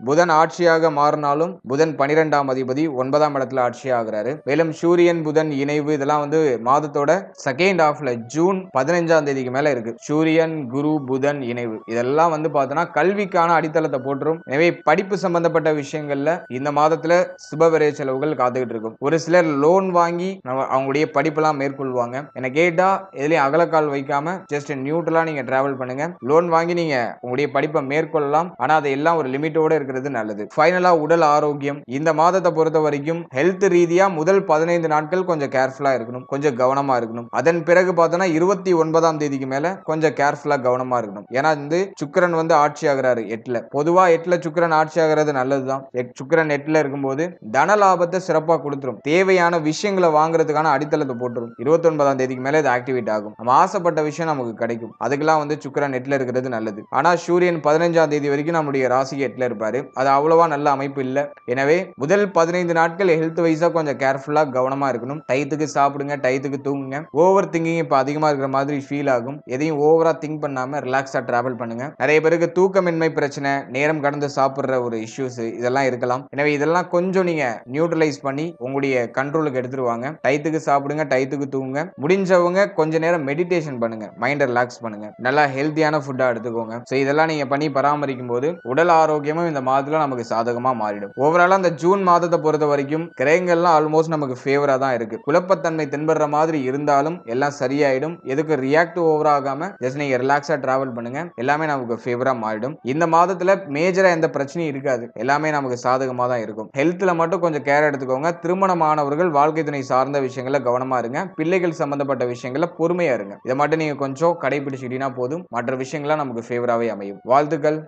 புதன் ஆட்சியாக மாறினாலும் புதன் 12ஆம் அதிபதி 9ஆம் இடத்துல ஆட்சி ஆகிறாரு. மேலும் சூரியன் புதன் இணைவு இதெல்லாம் மாதத்தோட செகண்ட் ஹாஃப்ல ஜூன் 15ஆம் தேதிக்கு மேல இருக்கு. சூரியன் குரு புதன் இணைவு இதெல்லாம் பார்த்தோம்னா கல்விக்கான அடித்தளத்தை போட்டுரும். எனவே படிப்பு சம்பந்தப்பட்ட விஷயங்கள்ல இந்த மாதத்துல சுபவிரய செலவுகள் காத்துக்கிட்டு இருக்கும். ஒரு சிலர் லோன் வாங்கி அவங்களுடைய படிப்பெல்லாம் மேற்கொள்வாங்க. என்ன கேட்டா எதுலயும் அகலக்கால் வைக்காம ஜஸ்ட் நியூட்ரலா நீங்க டிராவல் பண்ணுங்க. லோன் வாங்கி நீங்க உங்களுடைய படிப்பை மேற்கொள்ளலாம். ஆனா அது எல்லாம் ஒரு லிமிட்டோட இருக்கிறது நல்லது. ஃபைனலா உடல் ஆரோக்கியம் இந்த மாதத்தை பொறுத்த வரைக்கும் ஹெல்த் ரீதியா முதல் 15 நாட்கள் கொஞ்சம் கேர்ஃபுல்லா இருக்கணும், கொஞ்சம் கவனமா இருக்கணும். அதன் பிறகு பார்த்தோம்னா 29ஆம் தேதிக்கு மேல கொஞ்சம் கேர்ஃபுல்லா கவனமா இருக்கணும். ஏன்னா சுக்கிரன் ஆட்சி ஆகிறாரு 8ல. பொதுவா 8ல சுக்கிரன் ஆட்சி ஆகிறது நல்லதுதான். சுக்கிரன் 8ல இருக்கும்போது தன லாபத்தை சிறப்பா கொடுத்துரும். தேவையான விஷயங்களை வாங்குறதுக்கான அடித்தளத்தை போட்டுரும். 29ஆம் தேதிக்கு மேல இது ஆக்டிவேட் ஆகும். நம்ம ஆசைப்பட்ட விஷயம் நமக்கு கிடைக்கும். அதுக்கெல்லாம் வந்து சுக்கிரன் 8ல இருக்கிறது நல்லது. ஆனா சூரியன் 15ஆம் தேதி வரைக்கும் நம்முடைய ராசிக்கு 8ல இருப்பாரு. அது அவ்வளவா நல்ல அமைப்பு இல்ல. எனவே முதல் 15 நாட்கள் ஹெல்த் வைஸா கொஞ்சம் கேர்ஃபுல்லா கவனமா இருக்கணும். டயத்துக்கு சாப்பிடுங்க, டயத்துக்கு தூங்குங்க. ஓவர் திங்கிங் இப்ப அதிகமா இருக்கிற மாதிரி ஃபீல் ஆகும். எதையும் ஓவரா திங்க் பண்ணாம ரிலாக்ஸா டிராவல் பண்ணுங்க. நிறைய பேருக்கு தூக்கமின்மை பிரச்சனை, நேரம் கடந்து சாப்பிடுற ஒரு இஷ்யூஸ் இதெல்லாம் இருக்கலாம். எனவே இதெல்லாம் கொஞ்சம் நீங்க நியூட்ரலைஸ் பண்ணி உங்களுடைய கண்ட்ரோலுக்கு எடுத்துருவாங்க. டயத்துக்கு சாப்பிடுங்க, டயத்துக்கு தூங்குங்க. முடிஞ்சவங்க கொஞ்ச நேரம் மெடிடேஷன் பண்ணுங்க. மைண்டை ரிலாக்ஸ் பண்ணுங்க. நல்லா ஹெல்த்தியான ஃபுட்டா எடுத்துக்கோங்க. ஸோ இதெல்லாம் நீங்க பண்ணி பராமரிக்கும் போது உடல் ஆரோக்கியமும் இந்த மாதத்துல நமக்கு சாதகமா மாறிடும். ஓவராலா இந்த ஜூன் மாதத்தை பொறுத்த வரைக்கும் கிரகங்கள்லாம் ஆல்மோஸ்ட் நமக்கு ஃபேவரா தான் இருக்கு. குழப்பத்தன்மை தென்படுற மாதிரி இருந்தாலும் எல்லாம் சரியாயிடும். எதுக்கு ரியாக்ட் ஓவர் ஆகாம ஜஸ்ட் நீங்க ரிலாக்ஸா டிராவல் பண்ணுங்க. எல்லாமே நமக்கு ஃபேவரா மாறிடும். இந்த மாதத்துல மேஜரா எந்த பிரச்சனையும் இருக்காது. எல்லாமே நமக்கு சாதகமா தான் இருக்கும். ஹெல்த்ல மட்டும் கொஞ்சம் கேர் எடுத்துக்கோங்க. திருமணமானவர்கள் வாழ்க்கை துணை சார்ந்த விஷயங்கள கவனமா இருங்க. பிள்ளைகள் சம்பந்தப்பட்ட விஷயங்கள பொறுமையா இருங்க. இதை மட்டும் நீங்க கொஞ்சம் கடைபிடிச்சிட்டீங்கன்னா போதும். மற்ற விஷயங்கள்லாம் நமக்கு ஃபேவராவே அமையும். வாழ்த்துக்கள்.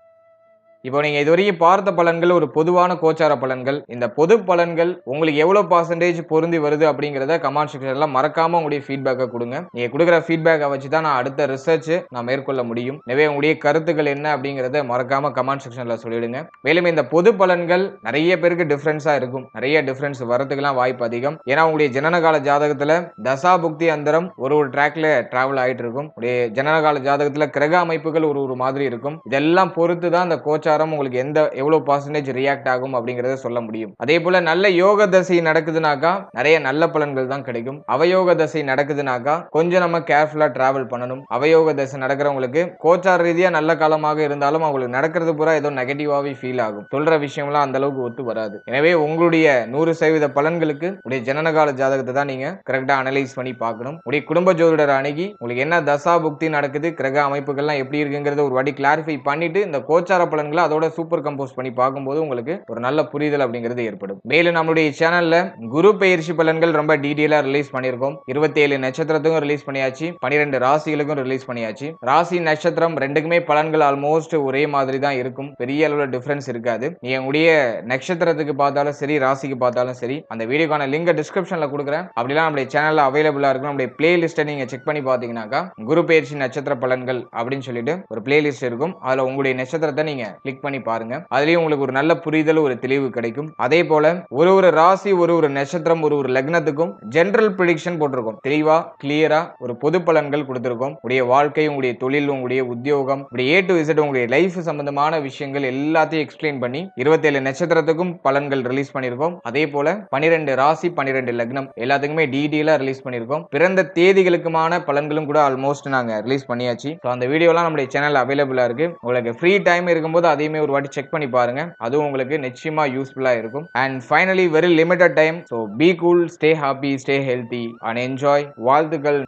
இப்போ நீங்க இதுவரைக்கும் பார்த்த பலன்கள் ஒரு பொதுவான கோச்சார பலன்கள். இந்த பொது பலன்கள் உங்களுக்கு எவ்வளவு பர்சன்டேஜ் பொருந்தி வருது அப்படிங்கறத கமெண்ட் செக்ஷன்ல மறக்காம உங்களுடைய ஃபீட்பேக்கை கொடுங்க. நீங்க கொடுக்குற ஃபீட்பேக்கை வச்சு தான் நான் அடுத்த ரிசர்ச் நான் மேற்கொள்ள முடியும். எனவே உங்களுடைய கருத்துக்கள் என்ன அப்படிங்கறத மறக்காம கமெண்ட் செக்ஷன்ல சொல்லிடுங்க. மேலும் இந்த பொது பலன்கள் நிறைய பேருக்கு டிஃபரன்ஸா இருக்கும். நிறைய டிஃபரன்ஸ் வரதுக்கெல்லாம் வாய்ப்பு அதிகம். ஏன்னா உங்களுடைய ஜனனகால ஜாதகத்துல தசா புக்தி அந்தரம் ஒரு ட்ராக்ல டிராவல் ஆயிட்டு இருக்கும். உங்களுடைய ஜனனகால ஜாதகத்துல கிரக அமைப்புகள் ஒரு மாதிரி இருக்கும். இதெல்லாம் பொறுத்து தான் அந்த கோச்சார உங்களுக்கு எவ்வளவு பர்சன்டேஜ் ரியாக்ட் ஆகும் அப்படிங்கறத சொல்ல முடியும். அதே போல நல்ல யோக தசை நடக்குதுனாக்கா நிறைய நல்ல பலன்கள் தான் கிடைக்கும். அவயோக தசை நடக்குதுனாக்கா கொஞ்சம் நம்ம கேர்ஃபுல்லா டிராவல் பண்ணணும். அவயோக தசை நடக்கிறவங்களுக்கு கோச்சார ரீதியா நல்ல காலமாக இருந்தாலும் அவங்களுக்கு நடக்கிறது பூரா ஏதோ நெகட்டிவாவே ஃபீல் ஆகும். சொல்ற விஷயம்லாம் அந்த அளவுக்கு ஒத்து வராது. எனவே உங்களுடைய 100% பலன்களுக்கு உடைய ஜனனகால ஜாதகத்தை தான் நீங்க கரெக்டா அனலைஸ் பண்ணி பார்க்கணும். உடைய குடும்ப ஜோதிடர் அணுகி உங்களுக்கு என்ன தசா புக்தி நடக்குது, கிரக அமைப்புகள்லாம் எப்படி இருக்குங்கிறத ஒரு வாட்டி கிளாரிஃபை பண்ணிட்டு இந்த கோச்சார பலன்களை அதோட சூப்பர் கம்போஸ் பண்ணி பார்க்கும்போது உங்களுக்கு ஒரு நல்ல புரிதல் அப்படிங்கிறது ஏற்படும். மேலும் நம்மளுடைய சேனல்ல குரு பெயர்ச்சி பலன்கள் ரொம்ப டீடைலா ரிலீஸ் பண்ணியிருக்கோம். 27 நட்சத்திரத்துக்கும் ரிலீஸ் பண்ணியாச்சு. 12 ராசிகளுக்கும் ரிலீஸ் பண்ணியாச்சு. ராசி நட்சத்திரம் ரெண்டுக்குமே பலன்கள் ஆல்மோஸ்ட் ஒரே மாதிரி தான் இருக்கும். பெரிய அளவுல டிஃபரன்ஸ் இருக்காது. நீங்க உங்களுடைய நட்சத்திரத்துக்கு பார்த்தாலும் சரி, ராசிக்கு பார்த்தாலும் சரி, அந்த வீடியோக்கான லிங்க் டிஸ்கிரிப்ஷன்ல கொடுக்குறேன். அப்படிலாம் நம்மளுடைய சேனல்ல அவைலபிளா இருக்கும். நம்மளுடைய பிளேலிஸ்ட்டை நீங்க செக் பண்ணி பார்த்தீங்கன்னாக்கா குரு பெயர்ச்சி நட்சத்திர பலன்கள் அப்படின்னு சொல்லிட்டு ஒரு பிளேலிஸ்ட் இருக்கும். அதுல உங்களுடைய நட்சத்திரத்தை நீங்க கிளிக் பண்ணி பாருங்க. அதுலயும் உங்களுக்கு ஒரு நல்ல புரிதல், ஒரு தெளிவு கிடைக்கும். அதே போல ஒரு ராசி, ஒரு நட்சத்திரம், ஒரு லக்னத்துக்கும் ஜெனரல் ப்ரெடிக்ஷன் போட்டிருக்கோம். தெளிவா கிளியரா ஒரு பொது பலன்கள் கொடுத்திருக்கோம். உங்களுடைய வாழ்க்கை, உங்களுடைய தொழில், உங்களுடைய உத்தியோகம், A to Z உங்களுடைய லைஃப் சம்பந்தமான விஷயங்கள் எல்லாத்தையும் எக்ஸ்பிளைன் பண்ணி 27 நட்சத்திரத்துக்கும் பலன்கள் ரிலீஸ் பண்ணிருக்கோம். அதே போல 12 ராசி, 12 லக்னம் எல்லாத்துக்குமே டீடைலா ரிலீஸ் பண்ணிருக்கோம். பிறந்த தேதிகளுக்குமான பலன்களும் கூட ஆல்மோஸ்ட் நாங்க ரிலீஸ் பண்ணியாச்சு. அந்த வீடியோலாம் நம்மளுடைய சேனல்ல அவைலபிளா இருக்கு. உங்களுக்கு ஃப்ரீ டைம் இருக்கும்போது அதையுமே ஒரு வாட்டி செக் பண்ணி பாருங்க. அதுவும் உங்களுக்கு நிச்சயமா யூஸ்ஃபுல்லா இருக்கும். And finally very limited time. So be cool, stay happy, stay healthy and enjoy. வாழ்த்துக்கள்.